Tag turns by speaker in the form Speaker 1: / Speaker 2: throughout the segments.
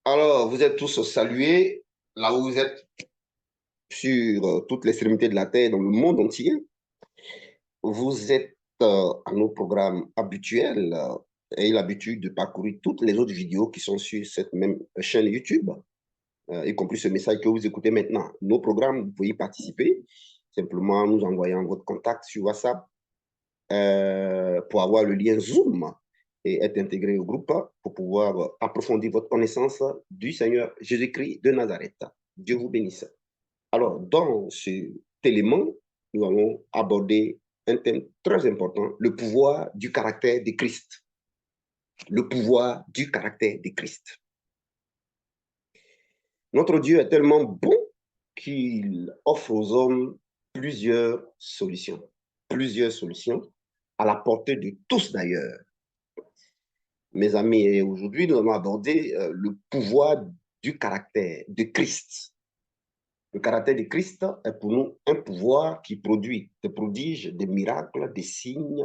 Speaker 1: Alors, vous êtes tous salués là où vous êtes sur toutes l'extrémité de la Terre, dans le monde entier. Vous êtes à nos programmes habituels et l'habitude de parcourir toutes les autres vidéos qui sont sur cette même chaîne YouTube, y compris ce message que vous écoutez maintenant. Nos programmes, vous pouvez y participer, simplement nous envoyant votre contact sur WhatsApp pour avoir le lien Zoom et être intégré au groupe pour pouvoir approfondir votre connaissance du Seigneur Jésus-Christ de Nazareth. Dieu vous bénisse. Alors, dans cet élément, nous allons aborder un thème très important, le pouvoir du caractère de Christ. Le pouvoir du caractère de Christ. Notre Dieu est tellement bon qu'il offre aux hommes plusieurs solutions. Plusieurs solutions à la portée de tous d'ailleurs. Mes amis, et aujourd'hui, nous allons aborder le pouvoir du caractère de Christ. Le caractère de Christ est pour nous un pouvoir qui produit des prodiges, des miracles, des signes,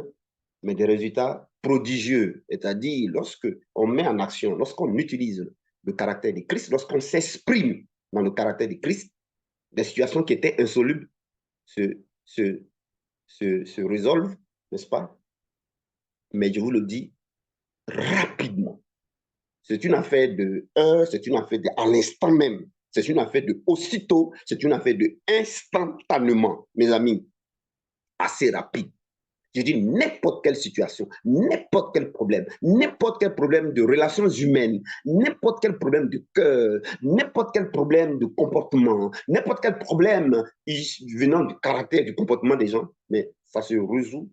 Speaker 1: mais des résultats prodigieux. C'est-à-dire, lorsqu'on met en action, lorsqu'on utilise le caractère de Christ, lorsqu'on s'exprime dans le caractère de Christ, des situations qui étaient insolubles se, se, se résolvent, n'est-ce pas? Mais je vous le dis, rapidement. C'est une affaire de heure, c'est une affaire de à l'instant même. C'est une affaire de aussitôt, c'est une affaire de instantanément, mes amis, assez rapide. Je dis n'importe quelle situation, n'importe quel problème de relations humaines, n'importe quel problème de cœur, n'importe quel problème de comportement, n'importe quel problème venant du caractère, du comportement des gens, mais ça se résout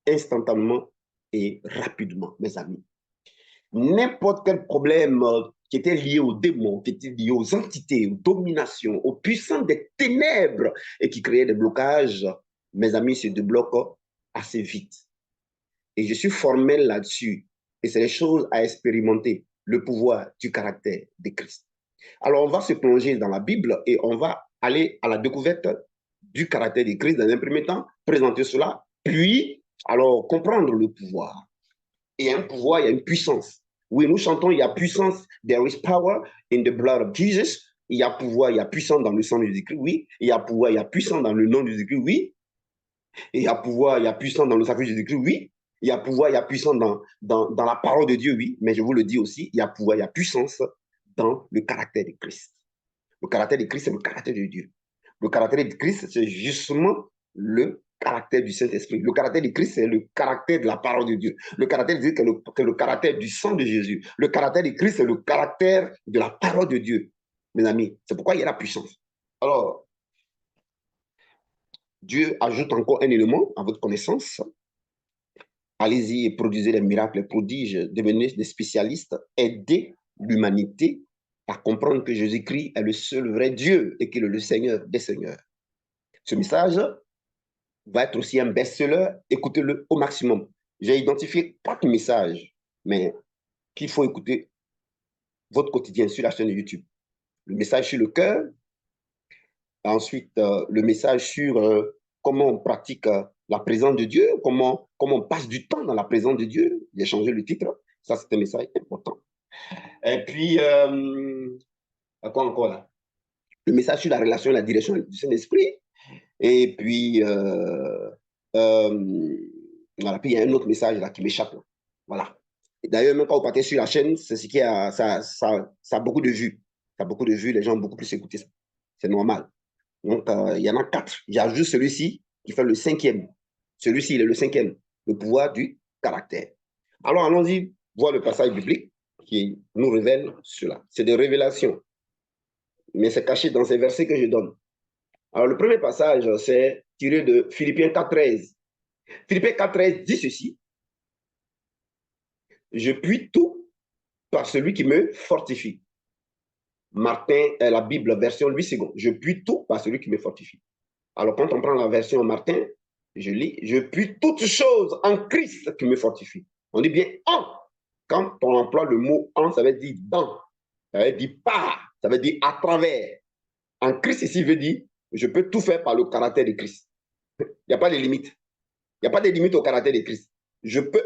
Speaker 1: instantanément et rapidement, mes amis. N'importe quel problème qui était lié aux démons, qui était lié aux entités, aux dominations, aux puissances des ténèbres et qui créait des blocages, mes amis, se débloquent assez vite. Et je suis formel là-dessus. Et c'est des choses à expérimenter, le pouvoir du caractère de Christ. Alors, on va se plonger dans la Bible et on va aller à la découverte du caractère de Christ dans un premier temps, présenter cela, puis, alors, comprendre le pouvoir. Il y a un pouvoir, il y a une puissance. Oui, nous chantons, il y a puissance, there is power in the blood of Jesus. Il y a pouvoir, il y a puissance dans le sang de Jésus-Christ, oui. Il y a pouvoir, il y a puissance dans le nom de Jésus-Christ, oui. Il y a pouvoir, il y a puissance dans le sacrifice de Jésus-Christ, oui. Il y a pouvoir, il y a puissance dans la parole de Dieu, oui. Mais je vous le dis aussi, il y a pouvoir, il y a puissance dans le caractère de Christ. Le caractère de Christ, c'est le caractère de Dieu. Le caractère de Christ, c'est justement le caractère du Saint-Esprit. Le caractère de Christ, c'est le caractère de la parole de Dieu. Le caractère de Dieu, c'est le caractère du sang de Jésus. Le caractère de Christ, c'est le caractère de la parole de Dieu. Mes amis, c'est pourquoi il y a la puissance. Alors, Dieu ajoute encore un élément à votre connaissance. Allez-y et produisez des miracles, des prodiges, devenez des spécialistes, aidez l'humanité à comprendre que Jésus-Christ est le seul vrai Dieu et qu'il est le Seigneur des Seigneurs. Ce message va être aussi un best-seller. Écoutez-le au maximum. J'ai identifié 4 messages, mais qu'il faut écouter votre quotidien sur la chaîne de YouTube. Le message sur le cœur, ensuite le message sur comment on pratique la présence de Dieu, comment on passe du temps dans la présence de Dieu. J'ai changé le titre, ça c'est un message important. Et puis, quoi encore là? Le message sur la relation et la direction du Saint-Esprit. Et puis, voilà, puis il y a un autre message là qui m'échappe. Voilà. D'ailleurs, même quand vous partez sur la chaîne, c'est ce qui a, ça a beaucoup de vues. Ça a beaucoup de vues, les gens ont beaucoup plus écouté ça. C'est normal. Donc, il y en a 4. Il y a juste celui-ci qui fait le 5e. Celui-ci, il est le 5e. Le pouvoir du caractère. Alors, allons-y voir le passage biblique qui nous révèle cela. C'est des révélations. Mais c'est caché dans ces versets que je donne. Alors, le premier passage, c'est tiré de Philippiens 4,13. Philippiens 4,13 dit ceci. Je puis tout par celui qui me fortifie. Martin, la Bible, version 8 secondes. Je puis tout par celui qui me fortifie. Alors, quand on prend la version Martin, je lis, je puis toutes choses en Christ qui me fortifie. On dit bien en. Quand on emploie le mot en, ça veut dire dans. Ça veut dire par. Ça veut dire à travers. En Christ, ici, veut dire, je peux tout faire par le caractère de Christ. Il n'y a pas de limite. Il n'y a pas de limite au caractère de Christ.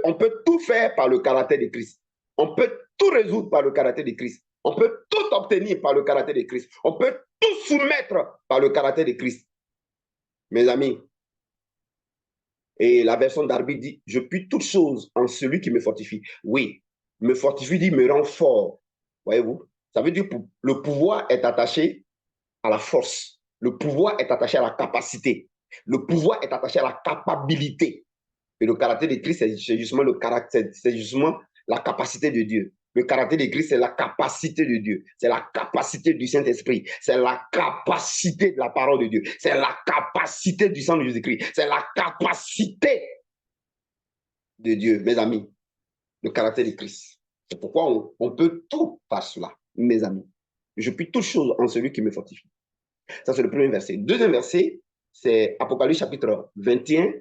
Speaker 1: On peut tout faire par le caractère de Christ. On peut tout résoudre par le caractère de Christ. On peut tout obtenir par le caractère de Christ. On peut tout soumettre par le caractère de Christ. Mes amis, et la version d'Arby dit, je puis toutes choses en celui qui me fortifie. Oui, me fortifie dit me rend fort. Voyez-vous? Ça veut dire que le pouvoir est attaché à la force. Le pouvoir est attaché à la capacité. Le pouvoir est attaché à la capacité. Et le caractère de Christ, c'est justement le caractère, c'est justement la capacité de Dieu. Le caractère de Christ, c'est la capacité de Dieu. C'est la capacité du Saint-Esprit. C'est la capacité de la parole de Dieu. C'est la capacité du sang de Jésus-Christ. C'est la capacité de Dieu, mes amis. Le caractère de Christ. C'est pourquoi on peut tout par cela, mes amis. Je puis toutes choses en celui qui me fortifie. Ça, c'est le premier verset. Deuxième verset, c'est Apocalypse chapitre 21,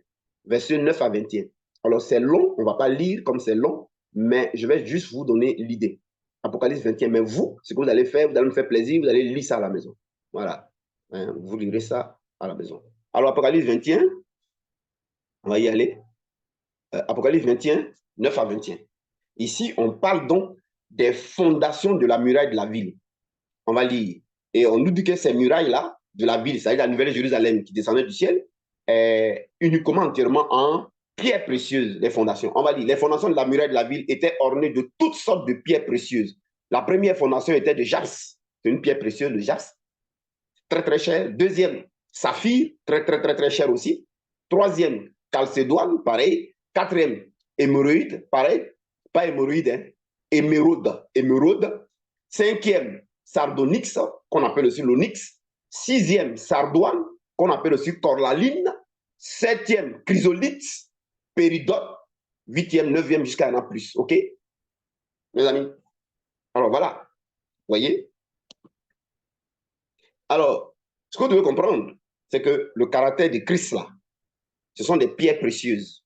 Speaker 1: versets 9 à 21. Alors, c'est long, on ne va pas lire comme c'est long, mais je vais juste vous donner l'idée. Apocalypse 21, mais vous, ce que vous allez faire, vous allez me faire plaisir, vous allez lire ça à la maison. Voilà. Hein, vous lirez ça à la maison. Alors, Apocalypse 21, on va y aller. Apocalypse 21, 9 à 21. Ici, on parle donc des fondations de la muraille de la ville. On va lire. Et on nous dit que ces murailles-là, de la ville, c'est-à-dire la Nouvelle Jérusalem qui descendait du ciel, est uniquement entièrement en pierres précieuses, les fondations. On va lire. Les fondations de la muraille de la ville étaient ornées de toutes sortes de pierres précieuses. La première fondation était de jaspe. C'est une pierre précieuse de jaspe. Très, très chère. Deuxième, saphir. Très, très, très, très cher aussi. Troisième, chalcédoine. Pareil. Quatrième, hémorroïde. Pareil. Pas hémorroïde, hein. Émeraude. Émeraude. Cinquième, sardonyx, qu'on appelle aussi l'onyx. Sixième, sardoine, qu'on appelle aussi corlaline. Septième, chrysolite, péridote. Huitième, neuvième, jusqu'à un an plus. OK, mes amis? Alors, voilà. Vous voyez? Alors, ce que vous devez comprendre, c'est que le caractère de Christ, là, ce sont des pierres précieuses.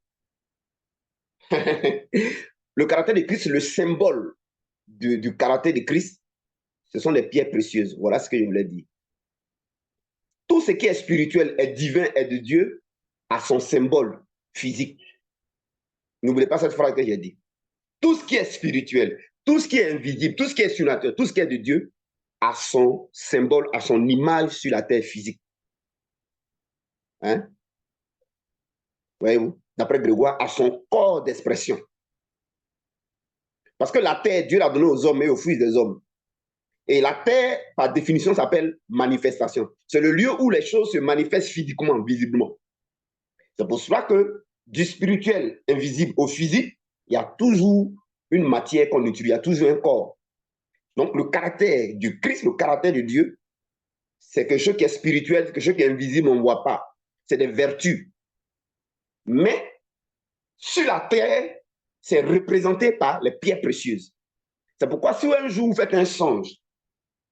Speaker 1: Le caractère de Christ, le symbole du caractère de Christ, ce sont des pierres précieuses. Voilà ce que je voulais dire. Tout ce qui est spirituel, est divin, est de Dieu, a son symbole physique. N'oubliez pas cette phrase que j'ai dit. Tout ce qui est spirituel, tout ce qui est invisible, tout ce qui est surnaturel, tout ce qui est de Dieu, a son symbole, a son image sur la terre physique. Hein? Voyez-vous? D'après Grégoire, a son corps d'expression. Parce que la terre, Dieu l'a donnée aux hommes et aux fils des hommes. Et la terre, par définition, s'appelle manifestation. C'est le lieu où les choses se manifestent physiquement, visiblement. C'est pour cela que du spirituel invisible au physique, il y a toujours une matière qu'on utilise, il y a toujours un corps. Donc le caractère du Christ, le caractère de Dieu, c'est quelque chose qui est spirituel, quelque chose qui est invisible, on ne voit pas. C'est des vertus. Mais sur la terre, c'est représenté par les pierres précieuses. C'est pourquoi si un jour vous faites un songe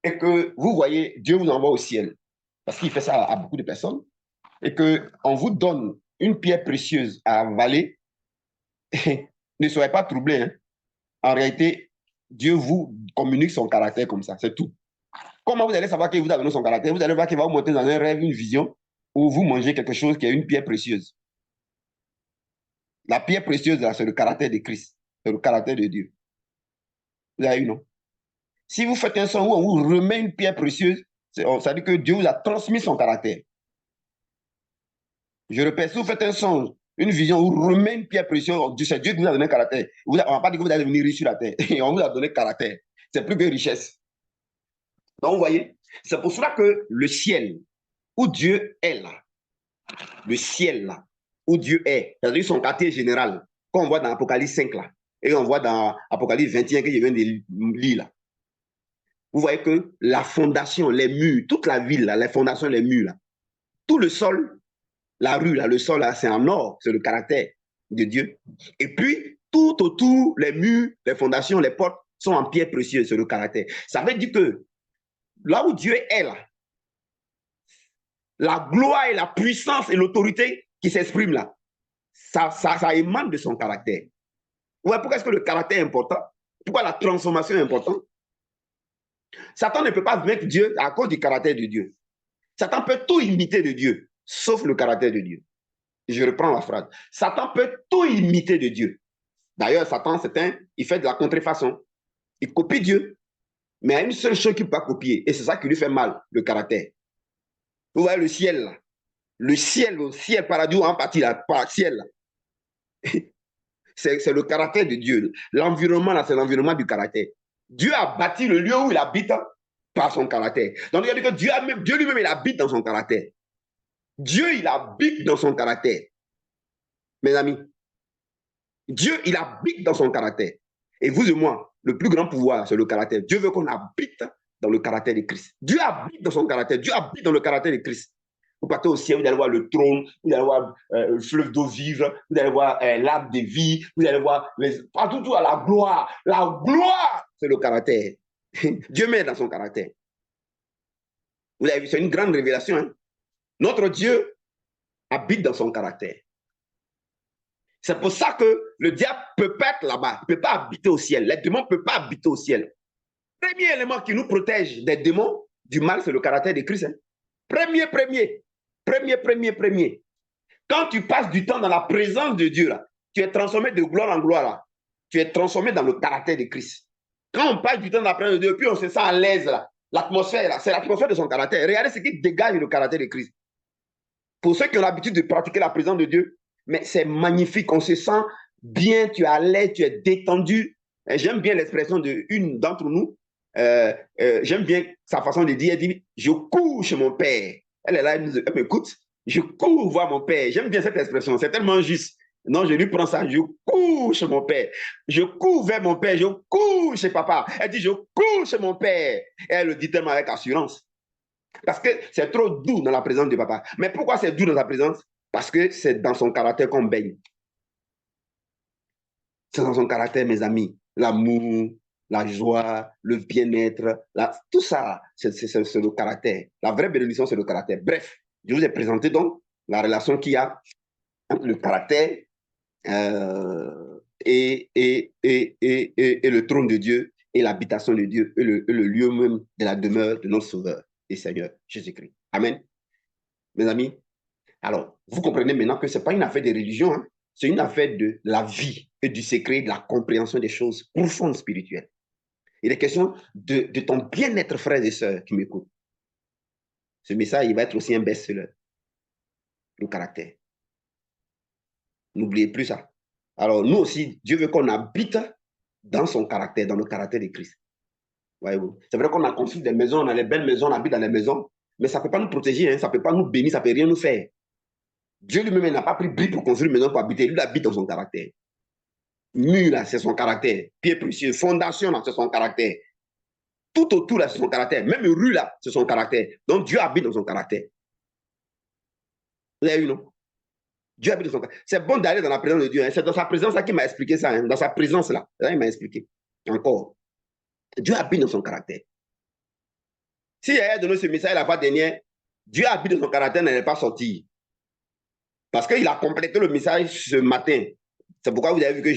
Speaker 1: et que vous voyez Dieu vous envoie au ciel, parce qu'il fait ça à beaucoup de personnes, et qu'on vous donne une pierre précieuse à avaler, ne soyez pas troublés. Hein. En réalité, Dieu vous communique son caractère comme ça, c'est tout. Comment vous allez savoir qu'il vous a donné son caractère? Vous allez voir qu'il va vous monter dans un rêve, une vision, où vous mangez quelque chose qui est une pierre précieuse. La pierre précieuse, c'est le caractère de Christ, c'est le caractère de Dieu. Vous avez eu, non? Si vous faites un son où on vous remet une pierre précieuse, ça veut dire que Dieu vous a transmis son caractère. Je répète, si vous faites un songe, une vision, on vous remet une pierre précieuse, c'est Dieu qui vous a donné un caractère. On ne va pas dire que vous allez devenir riche sur la terre. On vous a donné caractère. C'est plus que richesse. Donc, vous voyez, c'est pour cela que le ciel, où Dieu est là, le ciel là, où Dieu est, c'est-à-dire son quartier général, qu'on voit dans Apocalypse 5 là, et on voit dans Apocalypse 21 que je viens de lire là. Vous voyez que la fondation, les murs, toute la ville, là, les fondations, les murs, là, tout le sol, la rue, là, le sol, là, c'est en or, c'est le caractère de Dieu. Et puis, tout autour, les murs, les fondations, les portes sont en pierre précieuse, c'est le caractère. Ça veut dire que là où Dieu est là, la gloire et la puissance et l'autorité qui s'expriment là, ça émane de son caractère. Ouais, pourquoi est-ce que le caractère est important? Pourquoi la transformation est importante? Satan ne peut pas vaincre Dieu à cause du caractère de Dieu. Satan peut tout imiter de Dieu, sauf le caractère de Dieu. Je reprends la phrase. Satan peut tout imiter de Dieu. D'ailleurs, Satan, il fait de la contrefaçon. Il copie Dieu. Mais il y a une seule chose qu'il ne peut pas copier, et c'est ça qui lui fait mal, le caractère. Vous voyez le ciel, là. Le ciel, paradis en partie, là, par ciel, là. C'est le caractère de Dieu. L'environnement, là, c'est l'environnement du caractère. Dieu a bâti le lieu où il habite par son caractère. Donc, il a dit que Dieu lui-même, il habite dans son caractère. Dieu, il habite dans son caractère. Mes amis, Dieu, il habite dans son caractère. Et vous et moi, le plus grand pouvoir, c'est le caractère. Dieu veut qu'on habite dans le caractère de Christ. Dieu habite dans son caractère. Dieu habite dans le caractère de Christ. Vous partez au ciel, vous allez voir le trône, vous allez voir le fleuve d'eau vive, vous allez voir l'arbre de vie, vous allez voir partout tout à la gloire. La gloire, c'est le caractère. Dieu met dans son caractère. Vous avez vu, c'est une grande révélation. Hein? Notre Dieu habite dans son caractère. C'est pour ça que le diable ne peut pas être là-bas, il ne peut pas habiter au ciel. Les démons ne peuvent pas habiter au ciel. Premier élément qui nous protège des démons, du mal, c'est le caractère de Christ. Hein? Premier. Quand tu passes du temps dans la présence de Dieu, là, tu es transformé de gloire en gloire. Là. Tu es transformé dans le caractère de Christ. Quand on passe du temps dans la présence de Dieu, puis on se sent à l'aise, l'atmosphère, c'est l'atmosphère de son caractère. Regardez ce qui dégage le caractère de Christ. Pour ceux qui ont l'habitude de pratiquer la présence de Dieu, mais c'est magnifique, on se sent bien, tu es à l'aise, tu es détendu. J'aime bien l'expression d'une d'entre nous. J'aime bien sa façon de dire. Elle dit, je cours chez mon père. Elle est là, elle m'écoute. Je cours voir mon père. J'aime bien cette expression, c'est tellement juste. Non, je lui prends ça, je cours chez mon père. Je cours vers mon père, je cours chez papa. Elle dit, je cours chez mon père. Et elle le dit tellement avec assurance. Parce que c'est trop doux dans la présence de papa. Mais pourquoi c'est doux dans sa présence? Parce que c'est dans son caractère qu'on baigne. C'est dans son caractère, mes amis. L'amour, la joie, le bien-être, tout ça, c'est le caractère. La vraie bénédiction, c'est le caractère. Bref, je vous ai présenté donc la relation qu'il y a entre le caractère et le trône de Dieu et l'habitation de Dieu et le lieu même de la demeure de notre Sauveur et Seigneur Jésus-Christ. Amen. Mes amis, alors, vous comprenez maintenant que ce n'est pas une affaire de religion, hein? C'est une affaire de la vie et du secret, de la compréhension des choses profondes spirituelles. Il est question de ton bien-être, frères et sœurs qui m'écoutent. Ce message, il va être aussi un best-seller. Le caractère. N'oubliez plus ça. Alors, nous aussi, Dieu veut qu'on habite dans son caractère, dans le caractère de Christ. Voyez-vous. C'est vrai qu'on a construit des maisons, on a les belles maisons, on habite dans les maisons, mais ça ne peut pas nous protéger, hein, ça ne peut pas nous bénir, ça ne peut rien nous faire. Dieu lui-même n'a pas pris brique pour construire une maison pour habiter. Lui, il habite dans son caractère. Mur, là, c'est son caractère. Pierre précieux. Fondation, là, c'est son caractère. Tout autour, là, c'est son caractère. Même rue, là, c'est son caractère. Donc, Dieu habite dans son caractère. Vous avez vu, non? Dieu habite dans son caractère. C'est bon d'aller dans la présence de Dieu. Hein. C'est dans sa présence là qu'il m'a expliqué ça. Hein. Dans sa présence là, il m'a expliqué. Encore. Dieu habite dans son caractère. Si il a donné ce message la fois dernière, Dieu habite dans son caractère, n'allait pas sortir. Parce qu'il a complété le message ce matin. C'est pourquoi vous avez vu que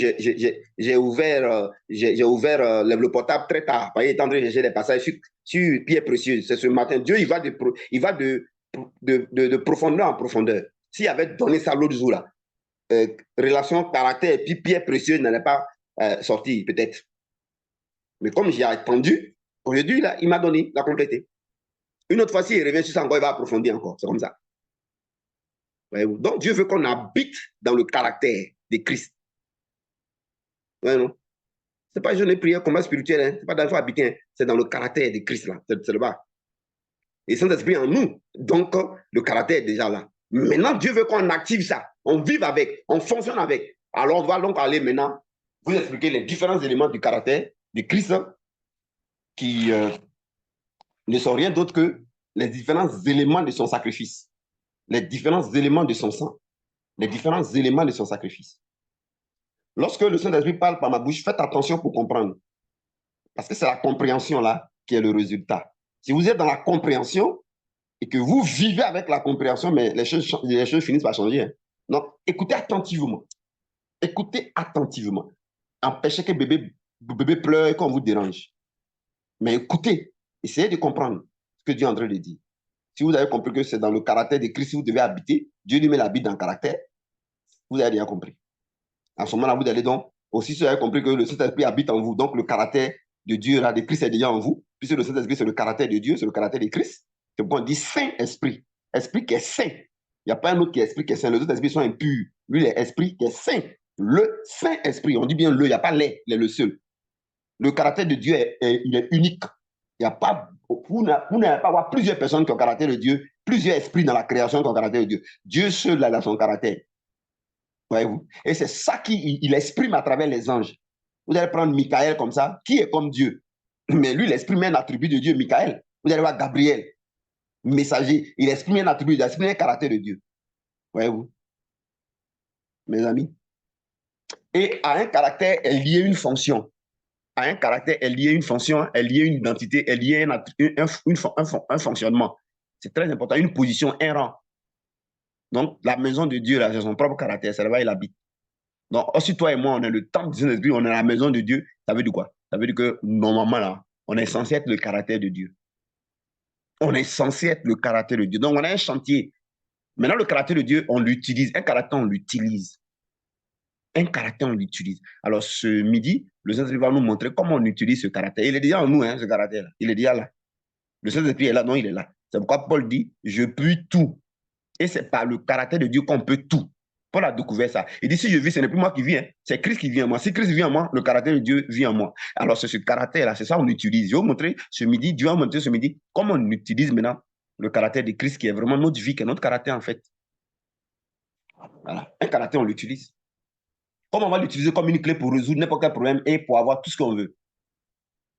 Speaker 1: j'ai ouvert, le portable très tard. Vous voyez, étant donné que j'ai des passages sur Pierre précieux. C'est ce matin. Dieu, il va de profondeur en profondeur. S'il avait donné ça l'autre jour, là, relation, caractère, et puis Pierre précieux n'allait pas sortir, peut-être. Mais comme j'ai attendu, aujourd'hui, là, il m'a donné, il a complété. Une autre fois, s'il revient sur ça encore, il va approfondir encore. C'est comme ça. Donc, Dieu veut qu'on habite dans le caractère de Christ. Ouais, non? Ce n'est pas jeûner, prière, combat spirituel. Hein? Ce n'est pas dans le faut habiter. Hein? C'est dans le caractère de Christ, là. C'est le bas. Et Saint-Esprit en nous. Donc, le caractère est déjà là. Maintenant, Dieu veut qu'on active ça. On vive avec. On fonctionne avec. Alors, on va donc aller maintenant vous expliquer les différents éléments du caractère de Christ qui ne sont rien d'autre que les différents éléments de son sacrifice. Les différents éléments de son sang. Les différents éléments de son sacrifice. Lorsque le Saint-Esprit parle par ma bouche, faites attention pour comprendre. Parce que c'est la compréhension là qui est le résultat. Si vous êtes dans la compréhension et que vous vivez avec la compréhension, mais les choses finissent par changer. Hein. Donc, écoutez attentivement. Écoutez attentivement. Empêchez que bébé pleure et qu'on vous dérange. Mais écoutez, essayez de comprendre ce que Dieu est en train de dire. Si vous avez compris que c'est dans le caractère de Christ que vous devez habiter, Dieu lui met l'habite dans le caractère, vous avez bien compris. À ce moment-là, vous allez donc, aussi si vous avez compris que le Saint-Esprit habite en vous, donc le caractère de Dieu, là, de Christ est déjà en vous, puisque le Saint-Esprit, c'est le caractère de Dieu, c'est le caractère de Christ. C'est pourquoi on dit Saint-Esprit. Esprit qui est saint. Il n'y a pas un autre qui est esprit qui est saint. Les autres esprits sont impurs. Lui, il est esprit qui est saint. Le Saint-Esprit. On dit bien le, il n'y a pas les, il est le seul. Le caractère de Dieu, il est unique. Il n'y a pas, vous n'allez pas avoir plusieurs personnes qui ont le caractère de Dieu, plusieurs esprits dans la création qui ont le caractère de Dieu. Dieu seul a son caractère. Voyez-vous? Et c'est ça qu'il exprime à travers les anges. Vous allez prendre Michael comme ça, qui est comme Dieu. Mais lui, il exprime un attribut de Dieu, Michael. Vous allez voir Gabriel, messager, il exprime un attribut, il exprime un caractère de Dieu. Voyez-vous? Mes amis. Et à un caractère est liée une fonction. À un caractère est liée une fonction, est liée une identité, est liée un fonctionnement. C'est très important, une position, un rang. Donc, la maison de Dieu, là, c'est son propre caractère, c'est là-bas il habite. Donc, aussi toi et moi, on est le temple du Saint-Esprit, on est la maison de Dieu. Ça veut dire quoi? Ça veut dire que, normalement, là, on est censé être le caractère de Dieu. On est censé être le caractère de Dieu. Donc, on a un chantier. Maintenant, le caractère de Dieu, on l'utilise. Un caractère, on l'utilise. Un caractère, on l'utilise. Alors, ce midi, le Saint-Esprit va nous montrer comment on utilise ce caractère. Il est déjà en nous, hein, ce caractère-là. Il est déjà là. Le Saint-Esprit est là, non, il est là. C'est pourquoi Paul dit, je puis tout. Et c'est par le caractère de Dieu qu'on peut tout. Paul a découvert ça. Il dit, si je vis, ce n'est plus moi qui vis, hein. C'est Christ qui vit en moi. Si Christ vit en moi, le caractère de Dieu vit en moi. Alors, c'est ce caractère-là, c'est ça qu'on utilise. Je vais vous montrer ce midi, Dieu va montrer ce midi, comment on utilise maintenant le caractère de Christ qui est vraiment notre vie, qui est notre caractère en fait. Voilà. Un caractère, on l'utilise. Comment on va l'utiliser comme une clé pour résoudre n'importe quel problème et pour avoir tout ce qu'on veut.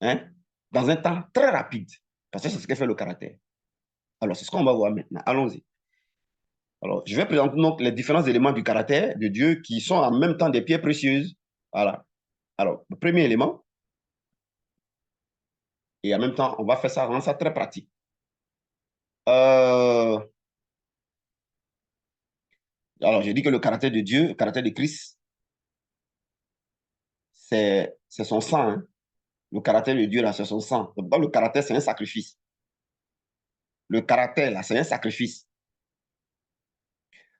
Speaker 1: Hein? Dans un temps très rapide. Parce que c'est ce que fait le caractère. Alors, c'est ce qu'on va voir maintenant. Allons-y. Alors, je vais présenter donc les différents éléments du caractère de Dieu qui sont en même temps des pierres précieuses. Voilà. Alors, le premier élément, et en même temps, on va faire ça, rendre ça très pratique. Alors, j'ai dit que le caractère de Dieu, le caractère de Christ, c'est son sang. Hein. Le caractère de Dieu, là, c'est son sang. Donc, le caractère, c'est un sacrifice. Le caractère, là, c'est un sacrifice.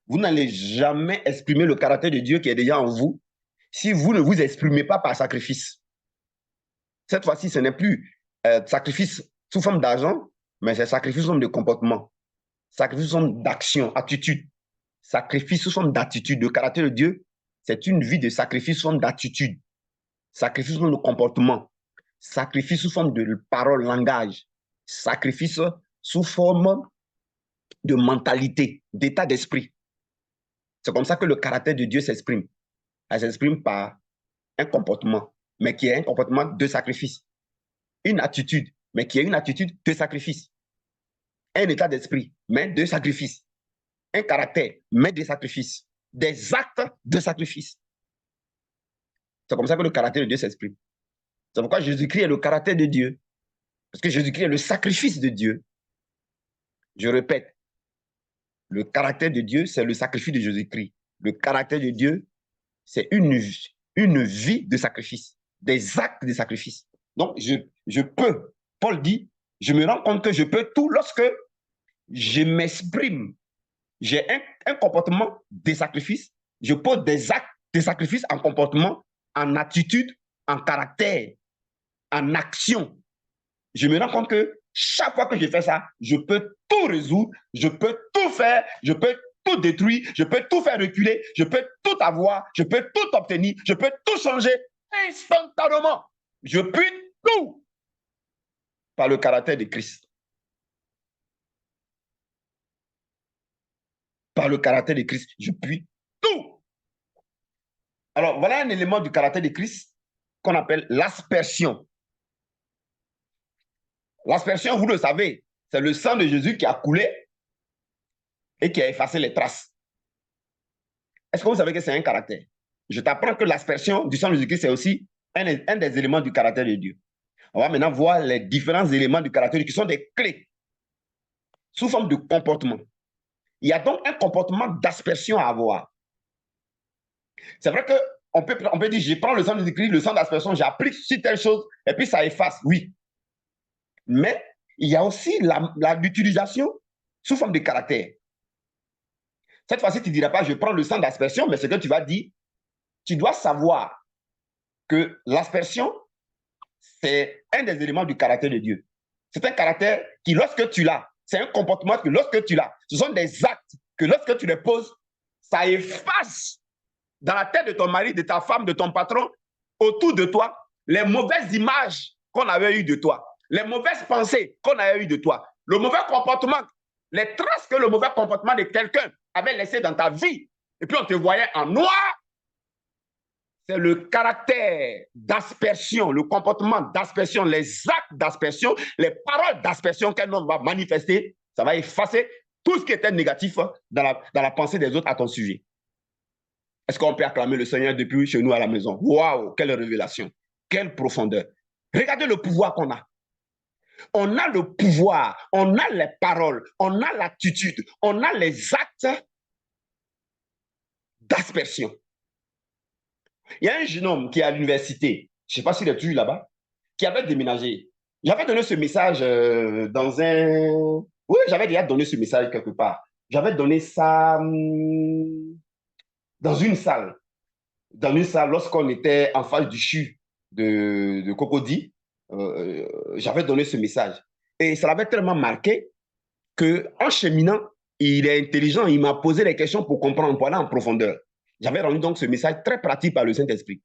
Speaker 1: Vous n'allez jamais exprimer le caractère de Dieu qui est déjà en vous si vous ne vous exprimez pas par sacrifice. Cette fois-ci, ce n'est plus sacrifice sous forme d'argent, mais c'est sacrifice sous forme de comportement. Sacrifice sous forme d'action, attitude. Sacrifice sous forme d'attitude. Le caractère de Dieu, c'est une vie de sacrifice sous forme d'attitude. Sacrifice sous forme de comportement. Sacrifice sous forme de parole, langage. Sacrifice sous forme de mentalité, d'état d'esprit. C'est comme ça que le caractère de Dieu s'exprime. Elle s'exprime par un comportement, mais qui est un comportement de sacrifice. Une attitude, mais qui est une attitude de sacrifice. Un état d'esprit, mais de sacrifice. Un caractère, mais de sacrifice. Des actes de sacrifice. C'est comme ça que le caractère de Dieu s'exprime. C'est pourquoi Jésus-Christ est le caractère de Dieu. Parce que Jésus-Christ est le sacrifice de Dieu. Je répète, le caractère de Dieu, c'est le sacrifice de Jésus-Christ. Le caractère de Dieu, c'est une vie de sacrifice, des actes de sacrifice. Donc, je peux, Paul dit, je me rends compte que je peux tout lorsque je m'exprime. J'ai un comportement de sacrifice, je pose des actes de sacrifice en comportement, en attitude, en caractère, en action. Je me rends compte que chaque fois que je fais ça, je peux tout résoudre, je peux tout faire, je peux tout détruire, je peux tout faire reculer, je peux tout avoir, je peux tout obtenir, je peux tout changer instantanément. Je puis tout par le caractère de Christ. Par le caractère de Christ, je puis tout. Alors, voilà un élément du caractère de Christ qu'on appelle l'aspersion. L'aspersion, vous le savez, c'est le sang de Jésus qui a coulé et qui a effacé les traces. Est-ce que vous savez que c'est un caractère? Je t'apprends que l'aspersion du sang de Jésus-Christ, c'est aussi un des éléments du caractère de Dieu. On va maintenant voir les différents éléments du caractère de Dieu qui sont des clés sous forme de comportement. Il y a donc un comportement d'aspersion à avoir. C'est vrai qu'on peut dire, je prends le sang de Jésus-Christ, le sang d'aspersion, j'applique sur telle chose et puis ça efface, oui. Mais il y a aussi l'utilisation sous forme de caractère. Cette fois-ci, tu ne diras pas, je prends le sang d'aspersion, mais ce que tu vas dire, tu dois savoir que l'aspersion, c'est un des éléments du caractère de Dieu. C'est un caractère qui, lorsque tu l'as, c'est un comportement que lorsque tu l'as, ce sont des actes que lorsque tu les poses, ça efface dans la tête de ton mari, de ta femme, de ton patron, autour de toi, les mauvaises images qu'on avait eues de toi, les mauvaises pensées qu'on avait eues de toi, le mauvais comportement, les traces que le mauvais comportement de quelqu'un avait laissé dans ta vie, et puis on te voyait en noir. C'est le caractère d'aspersion, le comportement d'aspersion, les actes d'aspersion, les paroles d'aspersion qu'un homme va manifester, ça va effacer tout ce qui était négatif dans la pensée des autres à ton sujet. Est-ce qu'on peut acclamer le Seigneur depuis chez nous à la maison? Waouh, quelle révélation, quelle profondeur. Regardez le pouvoir qu'on a. On a le pouvoir, on a les paroles, on a l'attitude, on a les actes d'aspersion. Il y a un jeune homme qui est à l'université, je ne sais pas s'il est toujours là-bas, qui avait déménagé. J'avais donné ce message dans un... Oui, j'avais déjà donné ce message quelque part. J'avais donné ça dans une salle. Dans une salle, lorsqu'on était en face du CHU de Cocody, j'avais donné ce message. Et ça l'avait tellement marqué qu'en cheminant, il est intelligent, il m'a posé des questions pour comprendre, pour aller en profondeur. J'avais rendu donc ce message très pratique par le Saint-Esprit.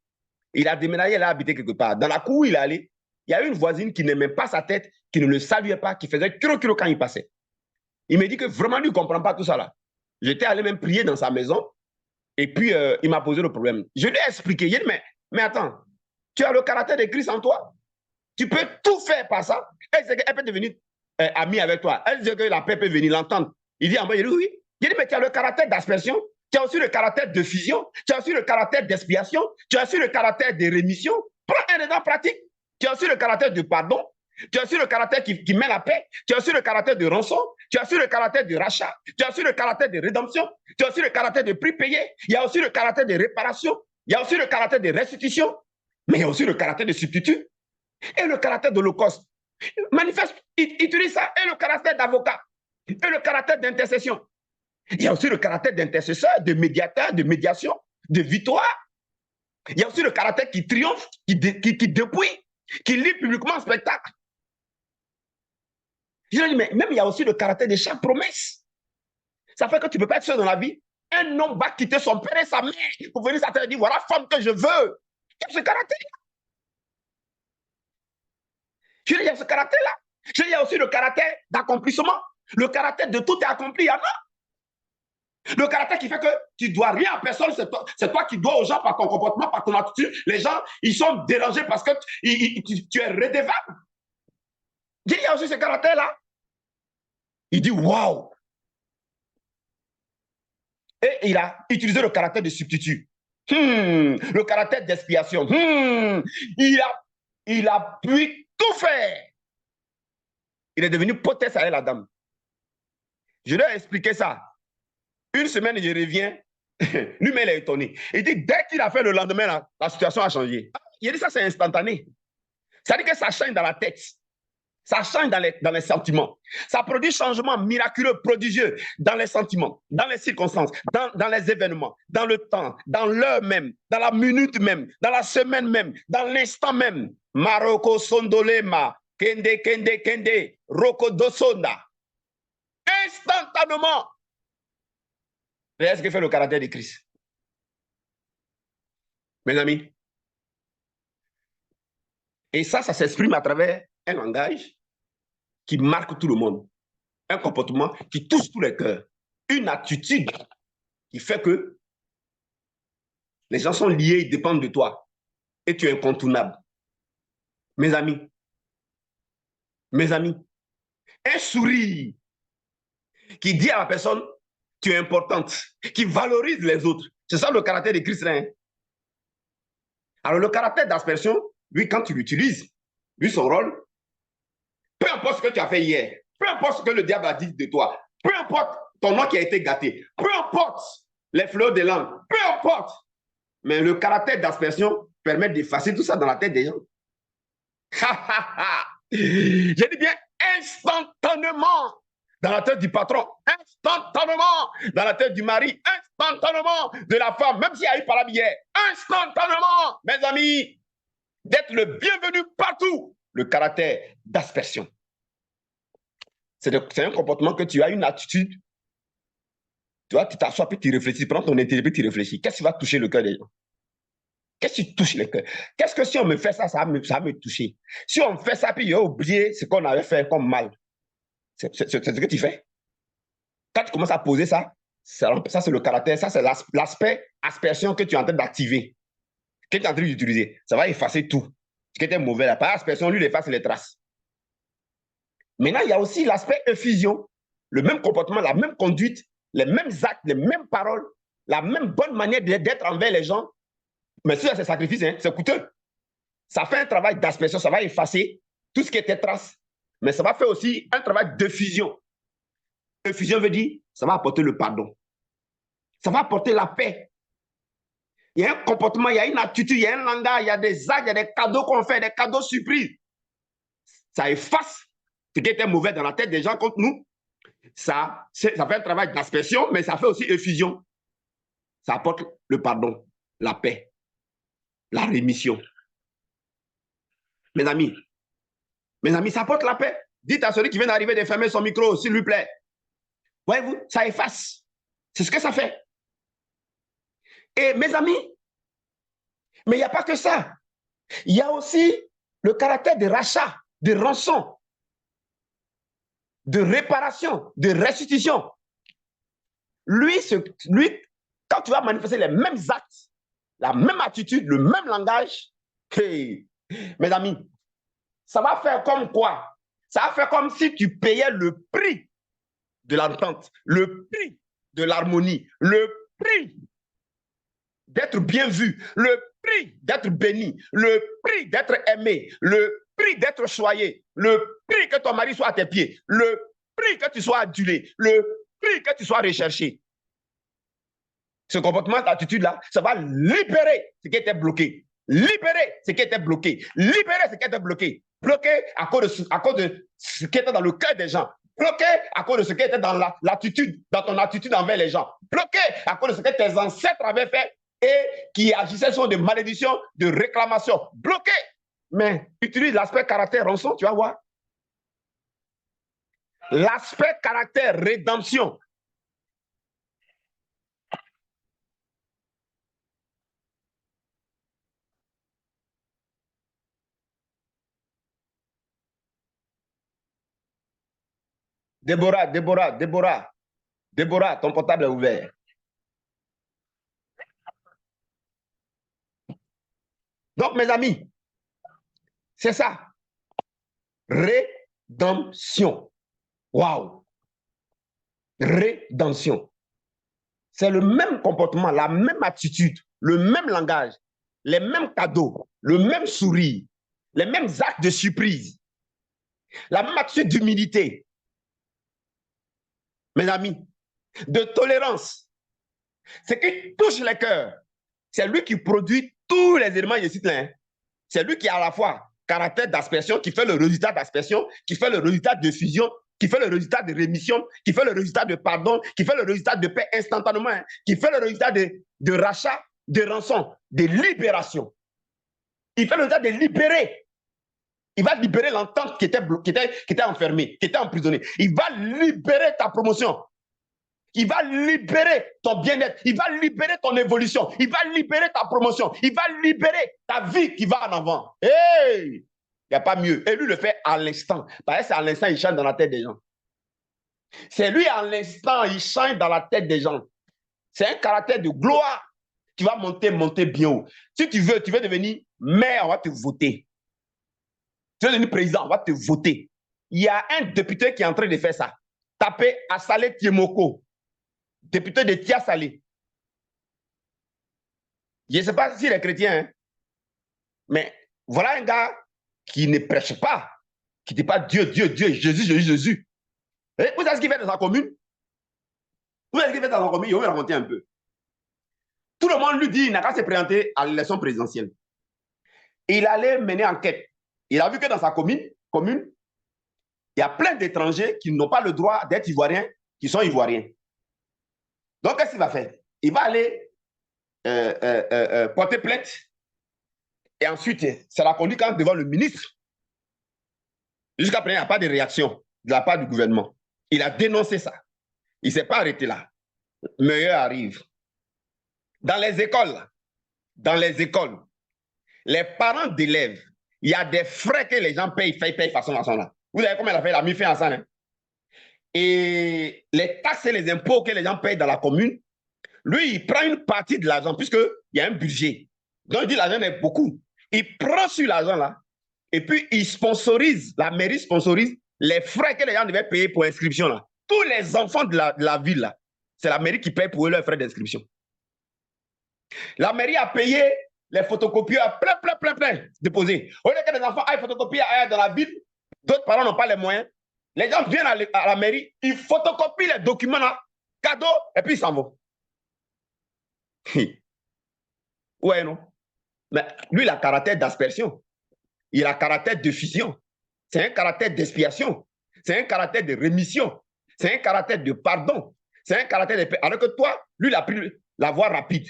Speaker 1: Il a déménagé, il a habité quelque part. Dans la cour où il est allé, il y a une voisine qui n'aimait pas sa tête, qui ne le saluait pas, qui faisait kiro-kiro quand il passait. Il me dit que vraiment, lui, il ne comprend pas tout ça là. J'étais allé même prier dans sa maison, et puis il m'a posé le problème. Je lui ai expliqué, il dit, mais attends, tu as le caractère de Christ en toi. Tu peux tout faire par ça. Elle peut devenir amie avec toi. Elle dit que la paix peut venir l'entendre. Il dit en bas, il dit oui. Il dit, mais tu as le caractère d'aspersion, tu as aussi le caractère de fusion, tu as aussi le caractère d'expiation, tu as aussi le caractère de rémission. Prends un exemple pratique. Tu as aussi le caractère de pardon, tu as aussi le caractère qui met la paix, tu as aussi le caractère de rançon, tu as aussi le caractère de rachat, tu as aussi le caractère de rédemption, tu as aussi le caractère de prix payé, il y a aussi le caractère de réparation, il y a aussi le caractère de restitution, mais il y a aussi le caractère de substitut et le caractère d'holocauste. Manifeste, utilise ça, et le caractère d'avocat, et le caractère d'intercession. Il y a aussi le caractère d'intercesseur, de médiateur, de médiation, de victoire. Il y a aussi le caractère qui triomphe, qui dépouille, qui lit publiquement en spectacle. Je dis, mais même il y a aussi le caractère de chaque promesse. Ça fait que tu ne peux pas être seul dans la vie. Un homme va quitter son père et sa mère pour venir s'attendre et dire, voilà femme que je veux. Il y a ce caractère-là. Je dis, il y a ce caractère-là. Je dis, il y a aussi le caractère d'accomplissement. Le caractère de tout est accompli, il y en a. Le caractère qui fait que tu ne dois rien à personne, c'est toi qui dois aux gens par ton comportement, par ton attitude. Les gens, ils sont dérangés parce que tu es redevable. Je dis, il y a aussi ce caractère-là. Il dit, waouh. Et il a utilisé le caractère de substitut. Le caractère d'expiation. Il a pu tout faire. Il est devenu potesse avec la dame. Je lui ai expliqué ça. Une semaine, je reviens. Lui-même, il est étonné. Il dit, dès qu'il a fait le lendemain, la situation a changé. Il dit, ça, c'est instantané. Ça dit que ça change dans la tête. Ça change dans les sentiments. Ça produit changement miraculeux, prodigieux dans les sentiments, dans les circonstances, dans les événements, dans le temps, dans l'heure même, dans la minute même, dans la semaine même, dans l'instant même. Maroko Sondolema, Kende, Kende, Kende, Roko Dosonda. Instantanément. C'est ce que fait le caractère de Christ. Mes amis. Et ça s'exprime à travers un langage qui marque tout le monde. Un comportement qui touche tous les cœurs. Une attitude qui fait que les gens sont liés, ils dépendent de toi. Et tu es incontournable. Mes amis, un sourire qui dit à la personne, tu es importante, qui valorise les autres. C'est ça le caractère de Christ. Hein? Alors le caractère d'aspersion, lui, quand tu l'utilises, lui, son rôle, peu importe ce que tu as fait hier, peu importe ce que le diable a dit de toi, peu importe ton nom qui a été gâté, peu importe les fleurs de langue, peu importe, mais le caractère d'aspersion permet d'effacer tout ça dans la tête des gens. J'ai dit bien instantanément dans la tête du patron, instantanément dans la tête du mari, instantanément de la femme, même s'il y a eu par la bière, instantanément, mes amis, d'être le bienvenu partout, le caractère d'aspersion. C'est un comportement que tu as, une attitude. Tu vois, tu t'assois, puis tu réfléchis, tu prends ton intérêt, puis tu réfléchis. Qu'est-ce qui va toucher le cœur des gens? Qu'est-ce qui touche le cœur? Qu'est-ce que si on me fait ça, ça va me toucher? Si on me fait ça, puis il a oublié ce qu'on avait fait comme mal, c'est ce que tu fais. Quand tu commences à poser ça, ça c'est le caractère, ça c'est l'aspect aspersion que tu es en train d'activer, que tu es en train d'utiliser. Ça va effacer tout. Ce qui était mauvais là. Par aspersion, lui, il efface les traces. Maintenant, il y a aussi l'aspect effusion. Le même comportement, la même conduite, les mêmes actes, les mêmes paroles, la même bonne manière d'être envers les gens. Mais si c'est sacrifice, hein, c'est coûteux. Ça fait un travail d'aspersion, ça va effacer tout ce qui était trace. Mais ça va faire aussi un travail d'effusion. Effusion veut dire, ça va apporter le pardon. Ça va apporter la paix. Il y a un comportement, il y a une attitude, il y a un langage, il y a des actes, il y a des cadeaux qu'on fait, des cadeaux surprises. Ça efface ce qui était mauvais dans la tête des gens contre nous. Ça fait un travail d'aspersion, mais ça fait aussi effusion. Ça apporte le pardon, la paix, la rémission. Mes amis, ça apporte la paix. Dites à celui qui vient d'arriver de fermer son micro, s'il lui plaît. Voyez-vous, ça efface. C'est ce que ça fait. Et mes amis, mais il n'y a pas que ça. Il y a aussi le caractère de rachat, de rançon, de réparation, de restitution. Lui, quand tu vas manifester les mêmes actes, la même attitude, le même langage, hey, mes amis, ça va faire comme quoi? Ça va faire comme si tu payais le prix de l'entente, le prix de l'harmonie, le prix d'être bien vu, le prix d'être béni, le prix d'être aimé, le prix d'être choyé, le prix que ton mari soit à tes pieds, le prix que tu sois adulé, le prix que tu sois recherché. Ce comportement, cette attitude-là, ça va libérer ce qui était bloqué. Libérer ce qui était bloqué. Libérer ce qui était bloqué. Bloqué à cause de ce qui était dans le cœur des gens. Bloqué à cause de ce qui était dans l'attitude, dans ton attitude envers les gens. Bloqué à cause de ce que tes ancêtres avaient fait et qui agissaient sur des malédictions, de réclamations. Bloqué. Mais utilise l'aspect caractère rançon, tu vas voir. L'aspect caractère rédemption. Déborah, ton portable est ouvert. Donc, mes amis, c'est ça. Rédemption. Waouh! Rédemption. C'est le même comportement, la même attitude, le même langage, les mêmes cadeaux, le même sourire, les mêmes actes de surprise, la même attitude d'humilité. Mes amis, de tolérance. Ce qui touche les cœurs, c'est lui qui produit tous les éléments ici. C'est lui qui a à la fois caractère d'aspersion, qui fait le résultat d'aspersion, qui fait le résultat de fusion, qui fait le résultat de rémission, qui fait le résultat de pardon, qui fait le résultat de paix instantanément, hein, qui fait le résultat de rachat, de rançon, de libération. Il fait le résultat de libérer. Il va libérer l'entente qui était enfermée, qui était emprisonnée. Il va libérer ta promotion. Il va libérer ton bien-être. Il va libérer ton évolution. Il va libérer ta promotion. Il va libérer ta vie qui va en avant. Hey! Il n'y a pas mieux. Et lui le fait à l'instant. Parce que c'est à l'instant, il chante dans la tête des gens. C'est lui à l'instant, il chante dans la tête des gens. C'est un caractère de gloire qui va monter bien haut. Si tu veux devenir maire, on va te voter. Tu veux devenir président, on va te voter. Il y a un député qui est en train de faire ça. Tapez Assalé Tiemoko, député de Tia Salé. Je ne sais pas s'il est chrétien, hein, mais voilà un gars qui ne prêche pas, qui ne dit pas Dieu, Jésus. Et vous savez ce qu'il fait dans sa commune? Vous savez ce qu'il fait dans sa commune? Il va me raconter un peu. Tout le monde lui dit qu'il n'a qu'à se présenter à l'élection présidentielle. Et il allait mener enquête. Il a vu que dans sa commune, il y a plein d'étrangers qui n'ont pas le droit d'être ivoiriens, qui sont ivoiriens. Donc, qu'est-ce qu'il va faire? Il va aller porter plainte. Et ensuite, ça l'a conduit quand devant le ministre. Jusqu'à présent, il n'y a pas de réaction de la part du gouvernement. Il a dénoncé ça. Il ne s'est pas arrêté là. Meilleur arrive. Dans les écoles, les parents d'élèves, il y a des frais que les gens payent façon là. Vous savez comment elle a fait? Elle a mis fin à ça, hein? Et les taxes et les impôts que les gens payent dans la commune, lui, il prend une partie de l'argent, puisqu'il y a un budget. Donc, il dit l'argent est beaucoup. Il prend sur l'argent là, et puis il sponsorise, la mairie sponsorise les frais que les gens devaient payer pour inscription là. Tous les enfants de la ville là, c'est la mairie qui paye pour eux leurs frais d'inscription. La mairie a payé les photocopieurs plein déposés. Au lieu que les enfants aillent photocopier ailleurs dans la ville, d'autres parents n'ont pas les moyens. Les gens viennent à la mairie, ils photocopient les documents là, cadeaux, et puis ils s'en vont. Ouais, non? Mais lui, il a caractère d'aspersion. Il a caractère de fusion. C'est un caractère d'expiation. C'est un caractère de rémission. C'est un caractère de pardon. C'est un caractère de paix. Alors que toi, lui, il a pris la voie rapide.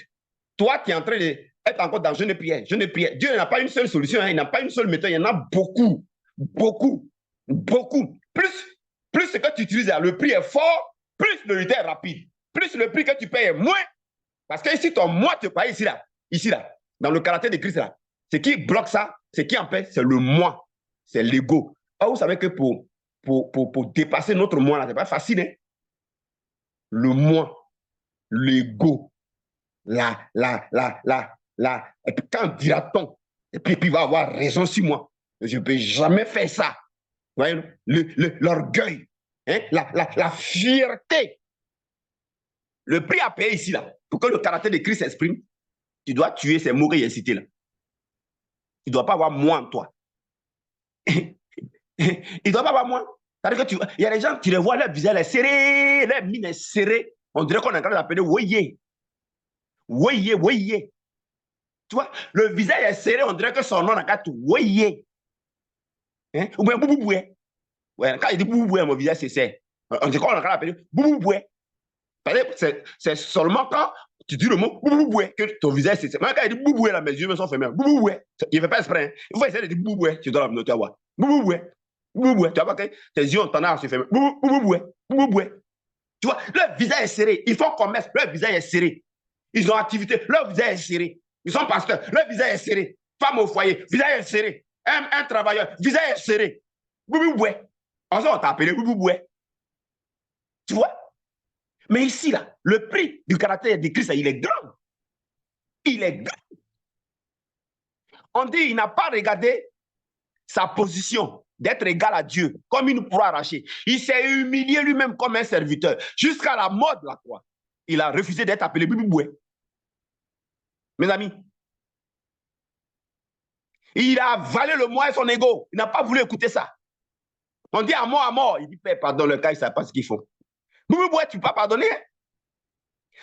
Speaker 1: Toi, tu es en train d'être encore dans jeûne et prière. Jeûne et prière. Dieu n'a pas une seule solution. Hein. Il n'a pas une seule méthode. Il y en a beaucoup. Plus ce que tu utilises, le prix est fort, plus le résultat est rapide. Plus le prix que tu payes est moins. Parce que ici, ton moi, tu payes ici, là, dans le caractère de Christ, là. Ce qui bloque ça, ce qui empêche, c'est le moi. C'est l'ego. Vous savez que pour dépasser notre moi, là, ce n'est pas facile. Hein? Le moi, l'ego, et puis quand dira-t-on? Et puis il va avoir raison sur moi. Je ne peux jamais faire ça. Voyez, l'orgueil, hein? La fierté. Le prix à payer ici, là, pour que le caractère de Christ s'exprime, tu dois tuer ces mots qu'il y a cités là. Il ne doit pas avoir moi en toi. Il ne doit pas avoir moi. C'est-à-dire que il y a des gens, tu les vois, leur visage est serré, leur mine est serrée. On dirait qu'on est en train d'appeler voyez. Voyez. Tu vois, le visage est serré, on dirait que son nom n'a qu'à tout. Voyez. Hein? Ou bien bouboué. Ouais, quand il dit bouboué, mon visage c'est serré. On dirait qu'on est en train d'appeler bouboué. C'est seulement quand tu dis le mot bouboué que ton visage c'est serré. Même quand il dit bouboué, là, mes yeux me sont fermés. Bouboué. Il ne fait pas exprès. Hein? Il faut essayer de dire bouboué. Tu dois la noter à voir. Bouboué. Tu vois que tes yeux ont tendance à se fermer. Bouboué. Tu vois, leur visage est serré. Ils font commerce, leur visage est serré. Ils ont activité, leur visage est serré. Ils sont pasteurs, leur visage est serré. Femme au foyer, visage est serré. Un travailleur, visage est serré. Bouboué. Ensuite, on t'a appelé bouboué. Tu vois? Mais ici, là, le prix du caractère de Christ, il est grand. Il est grand. On dit, il n'a pas regardé sa position d'être égal à Dieu, comme une proie arrachée. Il s'est humilié lui-même comme un serviteur, jusqu'à la mort de la croix. Il a refusé d'être appelé Bouboué. Mes amis, il a avalé le moi et son ego. Il n'a pas voulu écouter ça. On dit à mort. Il dit, Père, pardonne le cas, il ne sait pas ce qu'ils font. Bouboué, tu ne peux pas pardonner.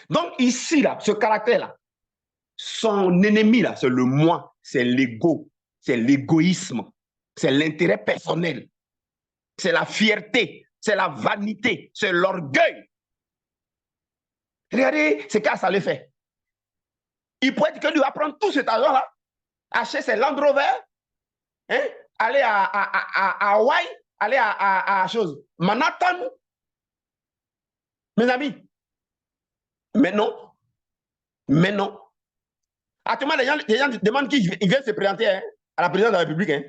Speaker 1: Donc ici, là, ce caractère-là, son ennemi, là, c'est le moi, c'est l'ego, c'est l'égoïsme. C'est l'intérêt personnel, c'est la fierté, c'est la vanité, c'est l'orgueil. Regardez ce qu'Asa le fait. Il pourrait dire que lui va prendre tout cet argent-là, acheter ses Land Rover, hein, aller à Hawaï, aller à chose, Manhattan. Mes amis, mais non. Actuellement, les gens demandent qui il vient se présenter, hein, à la présidence de la République. Hein.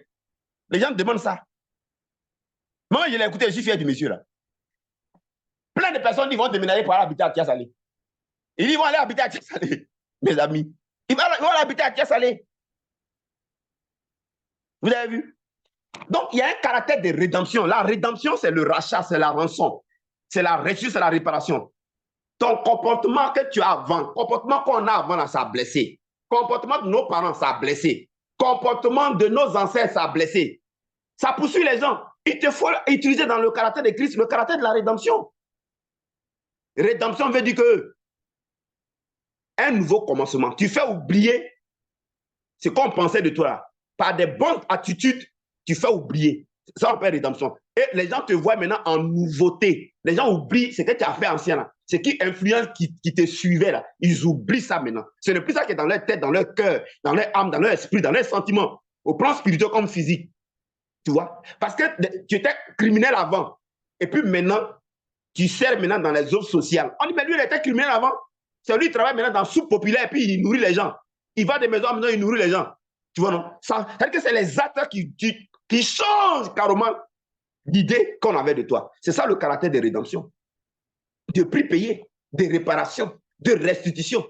Speaker 1: Les gens demandent ça. Moi, je l'ai écouté, je suis fier du monsieur là. Plein de personnes qui vont déménager pour aller habiter à Tiasalé. Ils vont aller habiter à Tiasalé, mes amis. Ils vont aller habiter à Tiasalé. Vous avez vu? Donc, il y a un caractère de rédemption. La rédemption, c'est le rachat, c'est la rançon. C'est la reçue, c'est la réparation. Ton comportement que tu as avant, comportement qu'on a avant, là, ça a blessé. Comportement de nos parents, ça a blessé. Comportement de nos ancêtres, ça a blessé. Ça poursuit les gens. Il te faut utiliser dans le caractère de Christ le caractère de la rédemption. Rédemption veut dire que un nouveau commencement. Tu fais oublier ce qu'on pensait de toi. Par des bonnes attitudes, tu fais oublier. Ça, on appelle rédemption. Et les gens te voient maintenant en nouveauté. Les gens oublient ce que tu as fait ancien là. Ce qui influence, qui te suivait là. Ils oublient ça maintenant. Ce n'est plus ça qui est dans leur tête, dans leur cœur, dans leur âme, dans leur esprit, dans leurs sentiments. Au plan spirituel comme physique. Tu vois? Parce que tu étais criminel avant. Et puis maintenant, tu sers maintenant dans les œuvres sociales. On dit, mais lui, il était criminel avant. C'est lui qui travaille maintenant dans le soupe populaire et puis il nourrit les gens. Il va des maisons, maintenant il nourrit les gens. Tu vois, non? C'est-à-dire que c'est les actes qui changent carrément l'idée qu'on avait de toi. C'est ça le caractère de rédemption. De prix payé, de réparation, de restitution.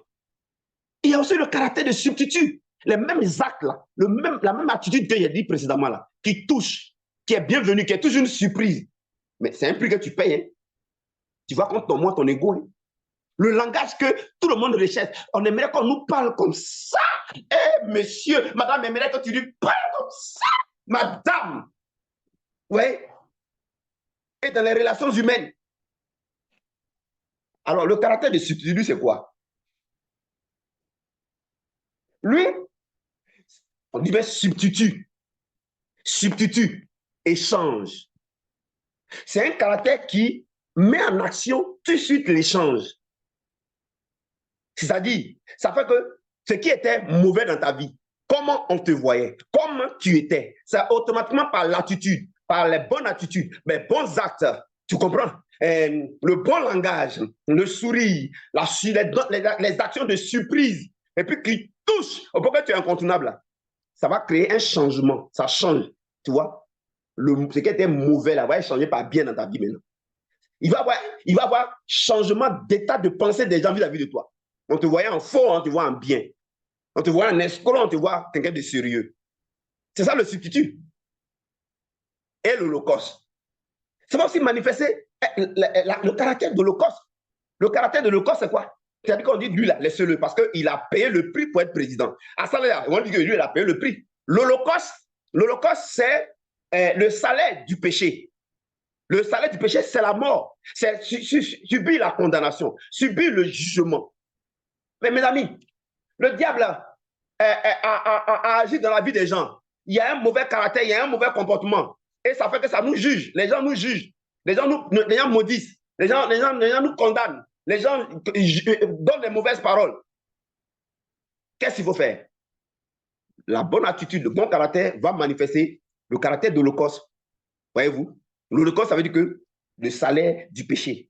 Speaker 1: Il y a aussi le caractère de substitut. Les mêmes actes là, la même attitude que j'ai dit précédemment là, qui touche, qui est bienvenue, qui est toujours une surprise. Mais c'est un prix que tu payes. Hein. Tu vas contre ton ego. Hein. Le langage que tout le monde recherche. On aimerait qu'on nous parle comme ça. Eh, monsieur, madame aimerait que tu lui parles comme ça. Madame. Oui. Et dans les relations humaines. Alors, le caractère de substitut, c'est quoi? Lui, on dit substitut. Substitut. Échange. C'est un caractère qui met en action tout de suite l'échange. C'est-à-dire, ça fait que ce qui était mauvais dans ta vie, comment on te voyait, comment tu étais, c'est automatiquement par l'attitude, par les bonnes attitudes, les bons actes, tu comprends? Le bon langage, le sourire, les actions de surprise, et puis qui touchent, pourquoi tu es incontournable là? Ça va créer un changement, ça change, tu vois? Ce qui était mauvais là, va changer par bien dans ta vie maintenant. Il va y avoir changement d'état de pensée des gens vis-à-vis de toi. On te voyait en faux, on te voit en bien. On te voit en escroc, on te voit quelqu'un de sérieux. C'est ça le substitut. Et l'Holocauste. Ça va aussi manifester le caractère de l'Holocauste. Le caractère de l'Holocauste, c'est quoi? C'est-à-dire qu'on dit, lui, là, laissez-le, parce qu'il a payé le prix pour être président. À ça, là, on dit que lui, il a payé le prix. L'Holocauste, c'est le salaire du péché. Le salaire du péché, c'est la mort. C'est subir la condamnation, subir le jugement. Mais mes amis, le diable a agi dans la vie des gens. Il y a un mauvais caractère, il y a un mauvais comportement. Et ça fait que ça nous juge. Les gens nous jugent. Les gens maudissent. Les gens nous condamnent. Les gens donnent des mauvaises paroles. Qu'est-ce qu'il faut faire? La bonne attitude, le bon caractère va manifester le caractère de l'Holocauste. Voyez-vous? L'Holocauste, ça veut dire que le salaire du péché.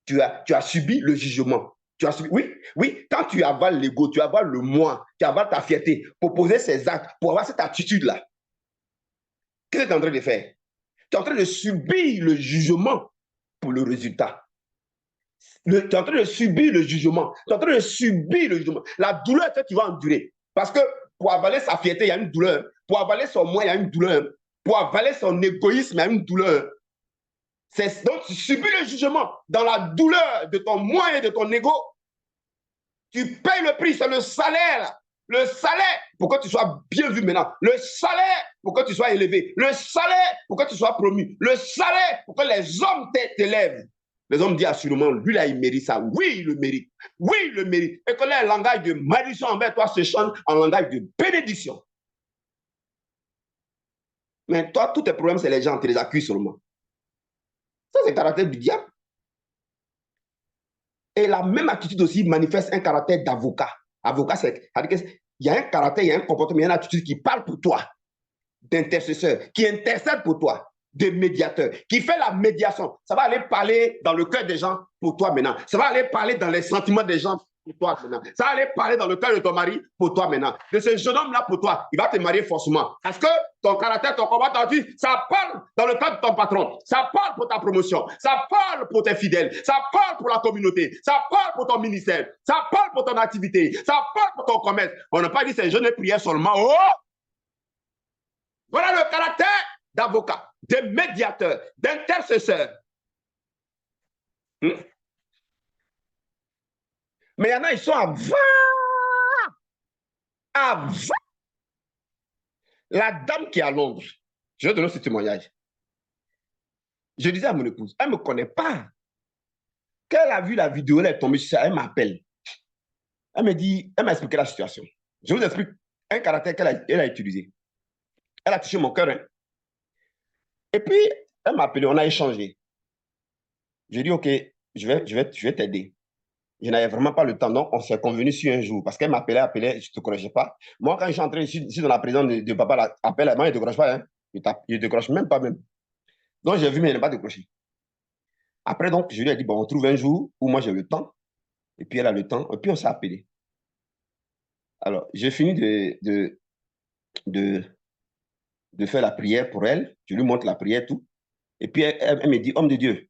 Speaker 1: Tu as subi le jugement. Tu as subi, oui, quand tu avales l'ego, tu avales le moi, tu avales ta fierté pour poser ces actes, pour avoir cette attitude-là. Qu'est-ce que tu es en train de faire? Tu es en train de subir le jugement pour le résultat. Tu es en train de subir le jugement. Tu es en train de subir le jugement. La douleur que tu vas endurer. Parce que pour avaler sa fierté, il y a une douleur. Pour avaler son moi, il y a une douleur. Pour avaler son égoïsme, il y a une douleur. Donc, tu subis le jugement dans la douleur de ton moi et de ton ego. Tu payes le prix, c'est le salaire. Le salaire pour que tu sois bien vu maintenant. Le salaire pour que tu sois élevé. Le salaire pour que tu sois promu. Le salaire pour que les hommes t'élèvent. Les hommes disent assurément, lui là, il mérite ça. Oui, il le mérite. Oui, il le mérite. Et que là, le langage de malédiction envers toi se change en langage de bénédiction. Mais toi, tous tes problèmes, c'est les gens, tu les accuses seulement. Ça, c'est le caractère du diable. Et la même attitude aussi manifeste un caractère d'avocat. Avocat, c'est-à-dire qu'il y a un caractère, il y a un comportement, il y a une attitude qui parle pour toi, d'intercesseur, qui intercède pour toi, de médiateur, qui fait la médiation. Ça va aller parler dans le cœur des gens pour toi maintenant. Ça va aller parler dans les sentiments des gens pour toi maintenant. Ça va aller parler dans le cœur de ton mari pour toi maintenant. De ce jeune homme-là pour toi, il va te marier forcément. Parce que ton caractère, ton comportement, ça parle dans le cadre de ton patron. Ça parle pour ta promotion. Ça parle pour tes fidèles. Ça parle pour la communauté. Ça parle pour ton ministère. Ça parle pour ton activité. Ça parle pour ton commerce. On n'a pas dit c'est jeune prière seulement. Oh! Voilà le caractère d'avocat, de médiateur, d'intercesseur. Mais il y en a, ils sont avant. La dame qui est à Londres, je vais donner ce témoignage. Je disais à mon épouse, elle ne me connaît pas. Quand elle a vu la vidéo, elle est tombée sur ça, elle m'appelle. Elle me dit, elle m'a expliqué la situation. Je vous explique un caractère qu'elle a utilisé. Elle a touché mon cœur. Hein. Et puis, elle m'a appelé, on a échangé. J'ai dit, OK, je vais t'aider. Je n'avais vraiment pas le temps, donc on s'est convenu sur un jour. Parce qu'elle m'appelait, je ne te connaissais pas. Moi, quand je suis entré ici dans la présence de papa, appelle, moi, il ne décroche pas. Hein. Il ne décroche même pas même. Donc, j'ai vu, mais il n'a pas décroché. Après, donc, je lui ai dit, bon, on trouve un jour où moi j'ai le temps, et puis elle a le temps, et puis on s'est appelé. Alors, j'ai fini de, de faire la prière pour elle, je lui montre la prière, tout. Et puis elle me dit, homme de Dieu,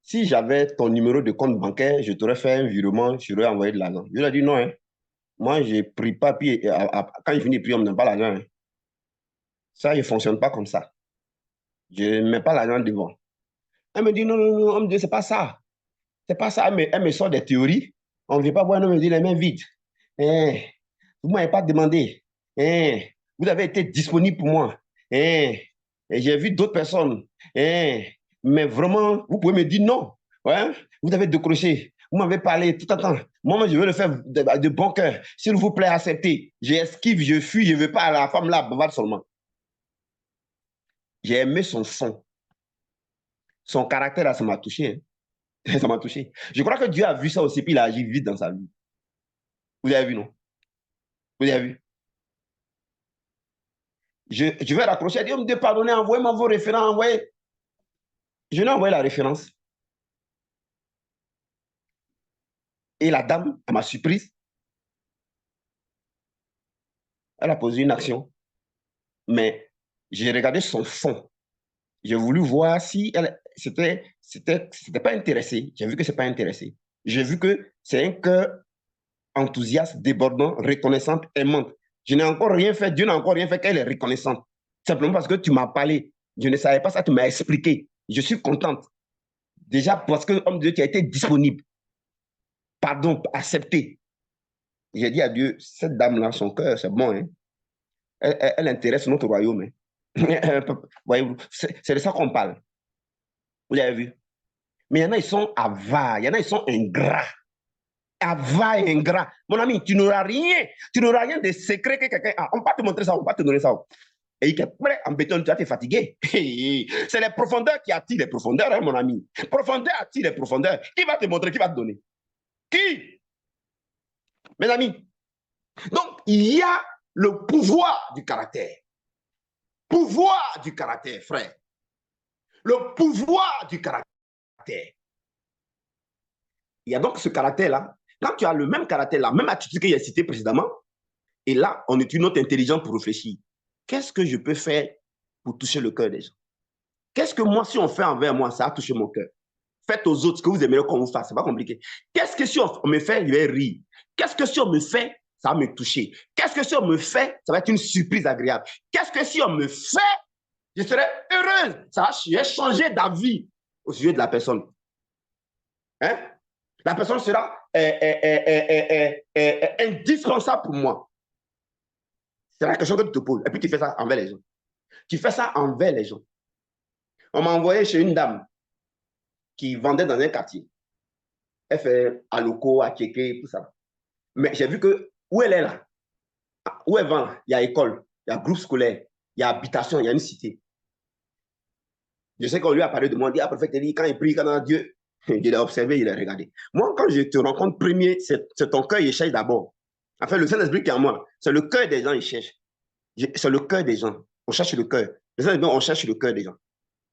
Speaker 1: si j'avais ton numéro de compte bancaire, je t'aurais fait un virement, je t'aurais envoyé de l'argent. Je lui ai dit non, hein. Moi, je ne prie pas, puis quand je finis de prier, on ne me donne pas l'argent, hein. Ça, il ne fonctionne pas comme ça. Je ne mets pas l'argent devant. Elle me dit non, non, non, homme de Dieu, ce n'est pas ça. C'est pas ça. Elle me sort des théories. On ne vient pas voir un homme de Dieu les mains vides. Hein, vous ne m'avez pas demandé. Hein, vous avez été disponible pour moi. Hein, et j'ai vu d'autres personnes. Hein, mais vraiment, vous pouvez me dire non. Ouais, vous avez décroché. Vous m'avez parlé tout le temps. Moi, je veux le faire de bon cœur. S'il vous plaît, acceptez. J'esquive, je fuis, je ne veux pas à la femme là, bavarde seulement. J'ai aimé son fond. Son caractère, là, ça m'a touché. Hein. Ça m'a touché. Je crois que Dieu a vu ça aussi, puis il a agi vite dans sa vie. Vous avez vu, non? Vous avez vu? Je vais raccrocher, elle dit, me pardonnez, envoyez-moi vos références, envoyez. Je lui ai envoyé la référence. Et la dame, à ma surprise, elle a posé une action. Mais j'ai regardé son fond. J'ai voulu voir si elle c'était pas intéressé. J'ai vu que c'est pas intéressé. J'ai vu que c'est un cœur enthousiaste, débordant, reconnaissante, aimante. Je n'ai encore rien fait, Dieu n'a encore rien fait qu'elle est reconnaissante. Simplement parce que tu m'as parlé. Je ne savais pas ça, tu m'as expliqué. Je suis contente. Déjà parce que homme de Dieu, tu as été disponible. Pardon, accepté. J'ai dit à Dieu, cette dame-là, son cœur, c'est bon. Hein? Elle intéresse notre royaume. Hein? Voyez-vous, c'est de ça qu'on parle. Vous l'avez vu? Mais il y en a, ils sont avares. Il y en a, ils sont ingrats. Avares et ingrats. Mon ami, tu n'auras rien. Tu n'auras rien de secret que quelqu'un a. On va te montrer ça, on va te donner ça. Et il est prêt en béton, tu vas te fatiguer. C'est les profondeurs qui attirent les profondeurs, hein, mon ami. Profondeur attire les profondeurs. Qui va te montrer, qui va te donner? Qui? Mes amis. Donc, il y a le pouvoir du caractère. Pouvoir du caractère, frère. Le pouvoir du caractère. Il y a donc ce caractère-là. Quand tu as le même caractère, la même attitude que j'ai cité précédemment, et là, on est une autre intelligence pour réfléchir. Qu'est-ce que je peux faire pour toucher le cœur des gens? Qu'est-ce que moi, si on fait envers moi, ça a touché mon cœur? Faites aux autres ce que vous aimeriez qu'on vous fasse. C'est pas compliqué. Qu'est-ce que si on me fait, je vais rire. Qu'est-ce que si on me fait, ça va me toucher. Qu'est-ce que si on me fait, ça va être une surprise agréable. Qu'est-ce que si on me fait, je serai heureuse. Ça va, je vais changer d'avis au sujet de la personne. Hein? La personne sera indispensable pour moi. C'est la question que tu te poses. Et puis tu fais ça envers les gens. Tu fais ça envers les gens. On m'a envoyé chez une dame qui vendait dans un quartier. Elle fait à loco, à kéké, tout ça. Mais j'ai vu que où elle est là, où elle vend, il y a école, il y a groupe scolaire, il y a habitation, il y a une cité. Je sais qu'on lui a parlé de moi, on dit, ah, prophète Élie, quand il prie, quand Dieu, il l'a observé, il l'a regardé. Moi, quand je te rencontre premier, c'est ton cœur, il cherche d'abord. Enfin, le Saint-Esprit qui est en moi, c'est le cœur des gens, il cherche. C'est le cœur des gens. On cherche le cœur. Le Saint-Esprit, on cherche le cœur des gens.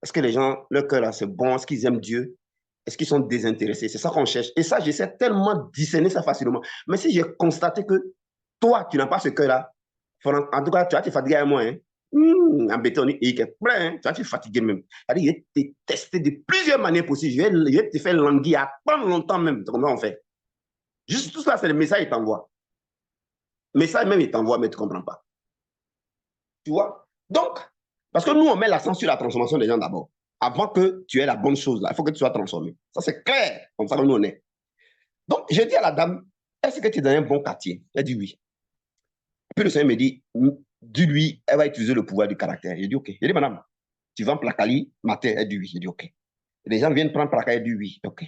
Speaker 1: Est-ce que les gens, leur cœur là, c'est bon? Est-ce qu'ils aiment Dieu? Est-ce qu'ils sont désintéressés? C'est ça qu'on cherche. Et ça, j'essaie tellement de discerner ça facilement. Mais si j'ai constaté que toi, tu n'as pas ce cœur-là, en tout cas, tu vas te fatiguer à moi. Hein? En béton, il est prêt, hein? Tu vas te fatiguer même. C'est-à-dire, je vais te tester de plusieurs manières possibles. Je vais te faire languir à prendre longtemps même. C'est comme ça on fait. Juste tout ça, c'est le message qu'il t'envoie. Le message même, il t'envoie, mais tu ne comprends pas. Tu vois? Donc, parce que nous, on met l'accent sur la transformation des gens d'abord. Avant que tu aies la bonne chose, là, il faut que tu sois transformé. Ça, c'est clair. Comme ça que nous, on est. Donc, je dis à la dame, est-ce que tu es dans un bon quartier? Elle dit oui. Puis le Seigneur me dit, dis-lui, elle va utiliser le pouvoir du caractère. J'ai dit, OK. J'ai dit, madame, tu vends Placali matin? Elle dit oui. J'ai dit, OK. Les gens viennent prendre Placali, elle dit oui. OK.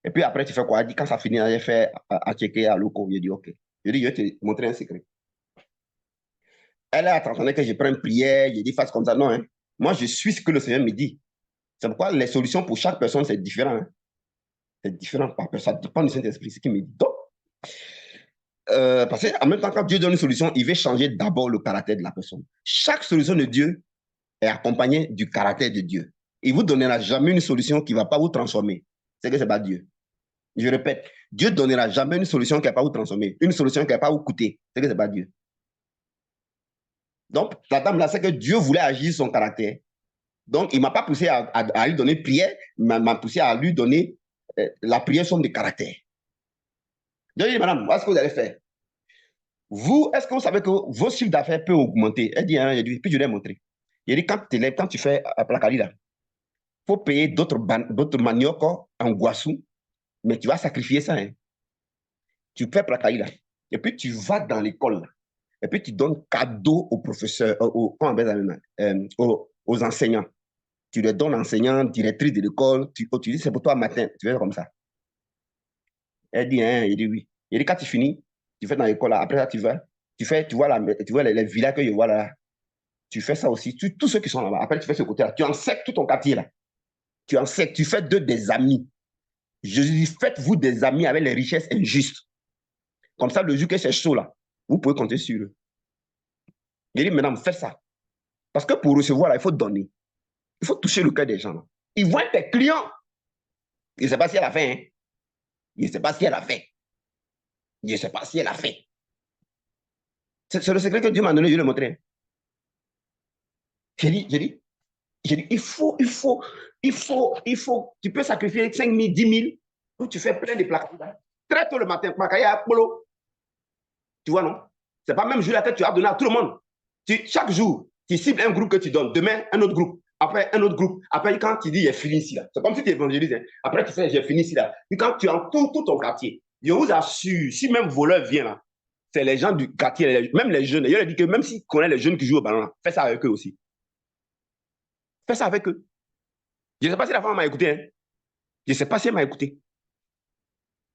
Speaker 1: Et puis après, tu fais quoi? Elle dit, quand ça finit, j'ai fait à checker à loco. J'ai dit, OK. J'ai dit, je vais te montrer un secret. Elle a attendu que je prenne prière, j'ai dit, fasse comme ça. Non, hein. Moi, je suis ce que le Seigneur me dit. C'est pourquoi les solutions pour chaque personne, c'est différent. Hein. C'est différent par personne. Ça dépend du Saint-Esprit, ce qu'il me dit. Donc, parce qu'en même temps, quand Dieu donne une solution, il veut changer d'abord le caractère de la personne. Chaque solution de Dieu est accompagnée du caractère de Dieu. Il ne vous donnera jamais une solution qui ne va pas vous transformer. C'est que ce n'est pas Dieu. Je répète, Dieu ne donnera jamais une solution qui ne va pas vous transformer, une solution qui ne va pas vous coûter. C'est que ce n'est pas Dieu. Donc, la dame là, c'est que Dieu voulait agir son caractère. Donc, il ne m'a pas poussé à lui donner prière, il m'a poussé à lui donner la prière somme de caractère. Je lui ai dit, madame, qu'est-ce que vous allez faire? Vous, est-ce que vous savez que vos chiffres d'affaires peuvent augmenter? Elle dit, hein, puis je lui ai montré. Il dit, quand tu fais à Placali, là, il faut payer d'autres manioc en guassou, mais tu vas sacrifier ça. Hein. Tu fais Placali, là, et puis tu vas dans l'école, là, et puis tu donnes cadeau aux professeurs, aux enseignants. Tu les donnes enseignants, directrice de l'école, tu dis, c'est pour toi matin, tu fais comme ça. Elle dit, hein, il dit oui. Il dit, quand tu finis, tu fais dans l'école, après ça, tu vois les villas que je vois là, tu fais ça aussi, tous ceux qui sont là-bas. Après, tu fais ce côté-là, tu encercles tout ton quartier là. Tu encercles, tu fais d'eux des amis. Je dis, faites-vous des amis avec les richesses injustes. Comme ça, le jour que c'est chaud là, vous pouvez compter sur eux. Il dit, madame, faites ça. Parce que pour recevoir là, il faut donner. Il faut toucher le cœur des gens. Là. Ils vont être tes clients. Je ne sais pas si elle a fait, hein. Je ne sais pas si elle a fait. Je ne sais pas si elle a fait. C'est le secret que Dieu m'a donné, je vais le montrer. J'ai dit, il faut, tu peux sacrifier 5 000, 10 000, ou tu fais plein de placards. Très tôt le matin, tu vois, non? C'est pas même jour là que tu as donné à tout le monde. Chaque jour, tu cibles un groupe que tu donnes. Demain, un autre groupe. Après, un autre groupe. Après, quand tu dis, j'ai fini ici, là. C'est comme si tu évangélises. Hein. Après, tu fais, j'ai fini ici, là. Puis quand tu entoures tout ton quartier, je vous assure, si même voleur vient là, c'est les gens du quartier, même les jeunes. Il a dit que même s'ils connaissent les jeunes qui jouent au ballon, là, fais ça avec eux aussi. Fais ça avec eux. Je ne sais pas si la femme m'a écouté. Hein. Je ne sais pas si elle m'a écouté.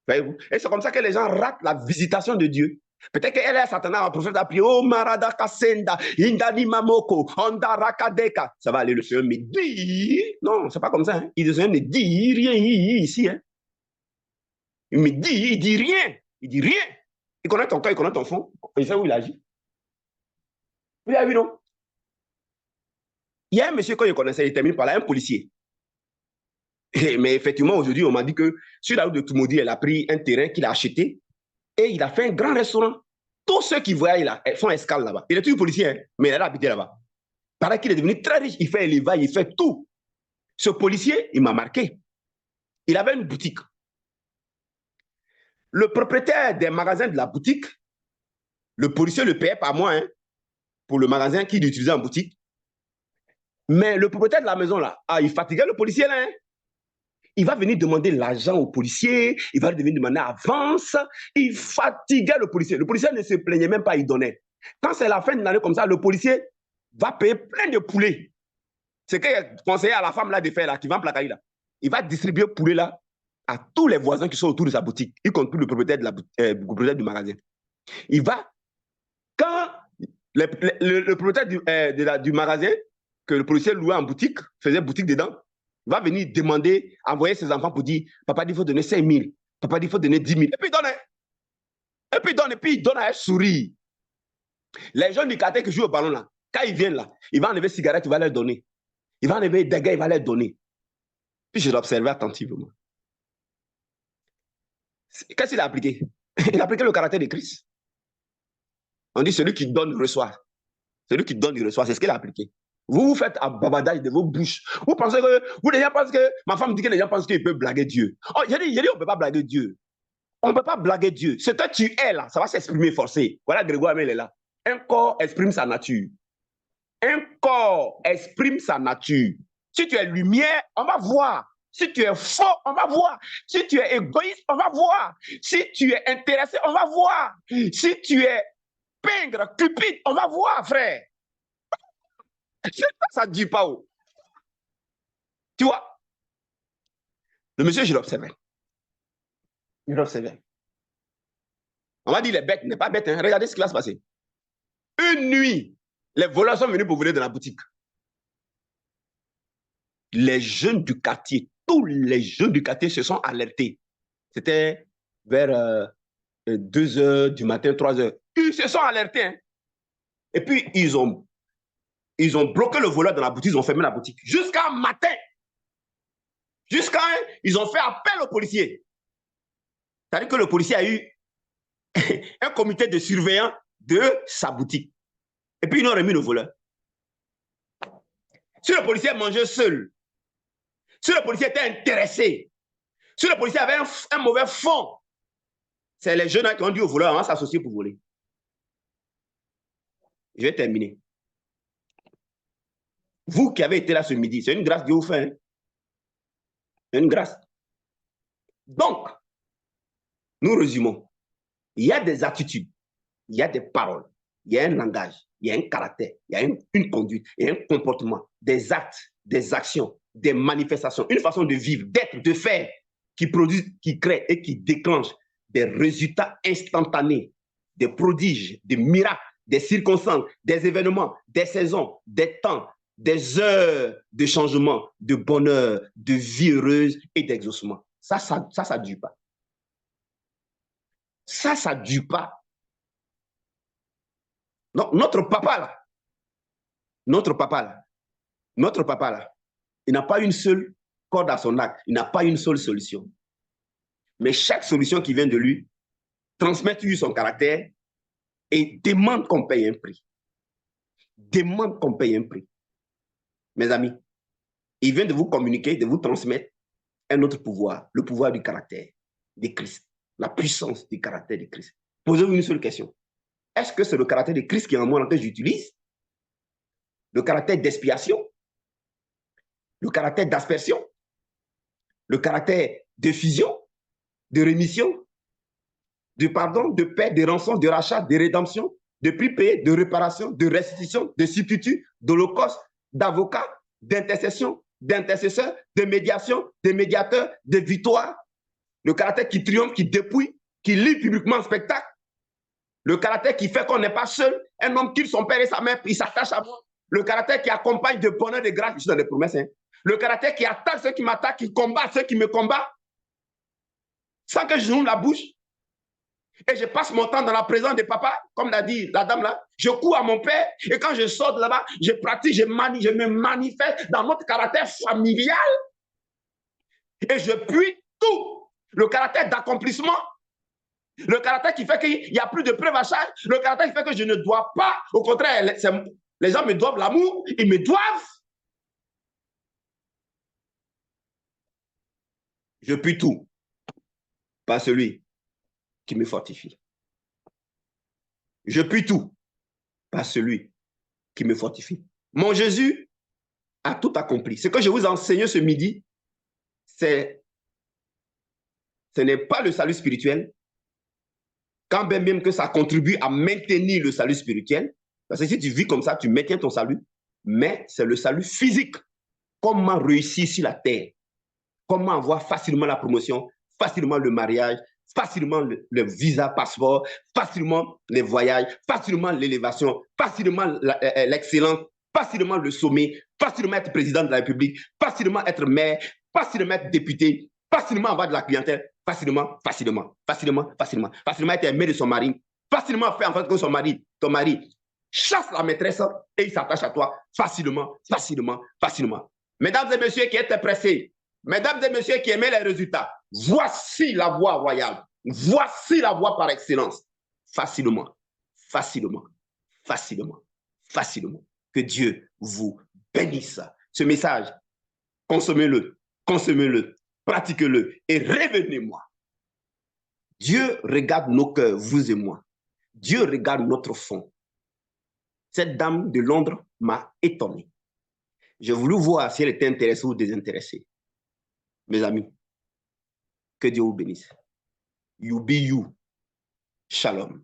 Speaker 1: Voyez-vous? Et c'est comme ça que les gens ratent la visitation de Dieu. Peut-être qu'elle est Satan, un prophète a prié, oh Marada Kasenda, Indani Mamoko, Onda Rakadeka. Ça va aller, le Seigneur me dit. Non, c'est pas comme ça. Hein. Le Seigneur ne dit rien ici. Hein. Il me dit, il dit rien. Il dit rien. Il connaît ton cœur, il connaît ton fond. Il sait où il agit. Vous avez vu, non? Il y a un monsieur que je connaissais, il termine par là, un policier. Mais effectivement, aujourd'hui, on m'a dit que sur la route de Toumoudi, elle a pris un terrain qu'il a acheté et il a fait un grand restaurant. Tous ceux qui voyaient là font escale là-bas. Il est toujours policier, hein, mais il a habité là-bas. Paraît qu'il est devenu très riche, il fait élevage, il fait tout. Ce policier, il m'a marqué. Il avait une boutique. Le propriétaire des magasins de la boutique, le policier le payait par mois hein, pour le magasin qu'il utilisait en boutique. Mais le propriétaire de la maison là, il fatiguait le policier là. Hein. Il va venir demander l'argent au policier, il va venir demander avance, il fatiguait le policier. Le policier ne se plaignait même pas, il donnait. Quand c'est la fin de l'année comme ça, le policier va payer plein de poulets. C'est qu'il a conseillé à la femme là de faire là, qui vend placaille là. Il va distribuer poulet là à tous les voisins qui sont autour de sa boutique, y compris le propriétaire, le propriétaire du magasin. Il va, quand le propriétaire du magasin que le policier louait en boutique, faisait boutique dedans, va venir demander, envoyer ses enfants pour dire, papa dit, il faut donner 5 000, papa dit, il faut donner 10 000. Et puis il donne, et puis il donne à un sourire. Les gens du quartier qui jouent au ballon là, quand ils viennent là, il va enlever cigarette, il va leur donner. Il va enlever des gars, il va leur donner. Puis je l'observais attentivement. Qu'est-ce qu'il a appliqué? Il a appliqué le caractère de Christ. On dit celui qui donne, reçoit. Celui qui donne, il reçoit. C'est ce qu'il a appliqué. Vous faites un babadage de vos bouches. Vous pensez que, les gens pensent que, ma femme dit que les gens pensent qu'ils peuvent blaguer Dieu. Oh, j'ai dit, on ne peut pas blaguer Dieu. On ne peut pas blaguer Dieu. Ce que tu es là, ça va s'exprimer forcé. Voilà, Grégoire Amel est là. Un corps exprime sa nature. Un corps exprime sa nature. Si tu es lumière, on va voir. Si tu es faux, on va voir. Si tu es égoïste, on va voir. Si tu es intéressé, on va voir. Si tu es pingre, cupide, on va voir, frère. Ça ne dit pas où. Tu vois? Le monsieur, je l'observais. Je l'observais. On m'a dit, les bêtes, n'est pas bête. Hein. Regardez ce qui va se passer. Une nuit, les voleurs sont venus pour voler dans la boutique. Les jeunes du quartier, tous les jeunes du quartier se sont alertés. C'était vers 2 heures du matin, 3 heures. Ils se sont alertés. Hein. Et puis, ils ont bloqué le voleur dans la boutique, ils ont fermé la boutique. Jusqu'à matin, Jusqu'à ils ont fait appel aux policiers. C'est-à-dire que le policier a eu un comité de surveillance de sa boutique. Et puis ils ont remis le voleur. Si le policier mangeait seul, si le policier était intéressé, si le policier avait un mauvais fond, c'est les jeunes qui ont dit au voleur, on va s'associer pour voler. Je vais terminer. Vous qui avez été là ce midi, c'est une grâce Dieu vous fait. Hein? C'est une grâce. Donc, nous résumons. Il y a des attitudes, il y a des paroles, il y a un langage, il y a un caractère, il y a une conduite, il y a un comportement, des actes, des actions, des manifestations, une façon de vivre, d'être, de faire, qui produisent, qui créent et qui déclenchent des résultats instantanés, des prodiges, des miracles, des circonstances, des événements, des saisons, des temps, des heures de changement, de bonheur, de vie heureuse et d'exaucement. Ça ne dure pas. Ça ne dure pas. Donc, notre papa là, il n'a pas une seule corde à son arc, il n'a pas une seule solution. Mais chaque solution qui vient de lui transmet lui son caractère et demande qu'on paye un prix. Demande qu'on paye un prix. Mes amis, il vient de vous communiquer, de vous transmettre un autre pouvoir, le pouvoir du caractère de Christ, la puissance du caractère de Christ. Posez-vous une seule question. Est-ce que c'est le caractère de Christ qui est en moi que j'utilise? Le caractère d'expiation? Le caractère d'aspersion? Le caractère de fusion? De rémission? De pardon, de paix, de rançon, de rachat, de rédemption, de prix payé, de réparation, de restitution, de substitut, d'holocauste, d'avocat, d'intercession, d'intercesseur, de médiation, de médiateur, de victoire. Le caractère qui triomphe, qui dépouille, qui lit publiquement en spectacle. Le caractère qui fait qu'on n'est pas seul. Un homme quitte son père et sa mère, il s'attache à moi. Le caractère qui accompagne de bonheur, de grâce. Je suis dans les promesses. Hein. Le caractère qui attaque ceux qui m'attaquent, qui combat ceux qui me combattent. Sans que je n'ouvre la bouche. Et je passe mon temps dans la présence de papa, comme l'a dit la dame là. Je cours à mon père et quand je sors de là-bas, je pratique, je me manifeste dans notre caractère familial. Et je puis tout. Le caractère d'accomplissement. Le caractère qui fait qu'il n'y a plus de preuve à charge. Le caractère qui fait que je ne dois pas. Au contraire, les gens me doivent l'amour. Ils me doivent. Je puis tout. Par celui qui me fortifie. Je puis tout. Par celui qui me fortifie. Mon Jésus a tout accompli. Ce que je vous enseigne ce midi, ce n'est pas le salut spirituel, quand bien même que ça contribue à maintenir le salut spirituel, parce que si tu vis comme ça, tu maintiens ton salut, mais c'est le salut physique. Comment réussir sur la terre? Comment avoir facilement la promotion, facilement le mariage, facilement le visa, passeport, facilement les voyages, facilement l'élévation, facilement l'excellence, facilement le sommet, facilement être président de la République, facilement être maire, facilement être député, facilement avoir de la clientèle, facilement être aimé de son mari, facilement faire en sorte que ton mari chasse la maîtresse et il s'attache à toi facilement. Mesdames et messieurs qui êtes pressés, mesdames et messieurs qui aimez les résultats, voici la voie royale. Voici la voie par excellence. Facilement. Que Dieu vous bénisse. Ce message, consommez-le, pratiquez-le et revenez-moi. Dieu regarde nos cœurs, vous et moi. Dieu regarde notre fond. Cette dame de Londres m'a étonné. J'ai voulu voir si elle était intéressée ou désintéressée. Mes amis, que Dieu vous bénisse. You be you. Shalom.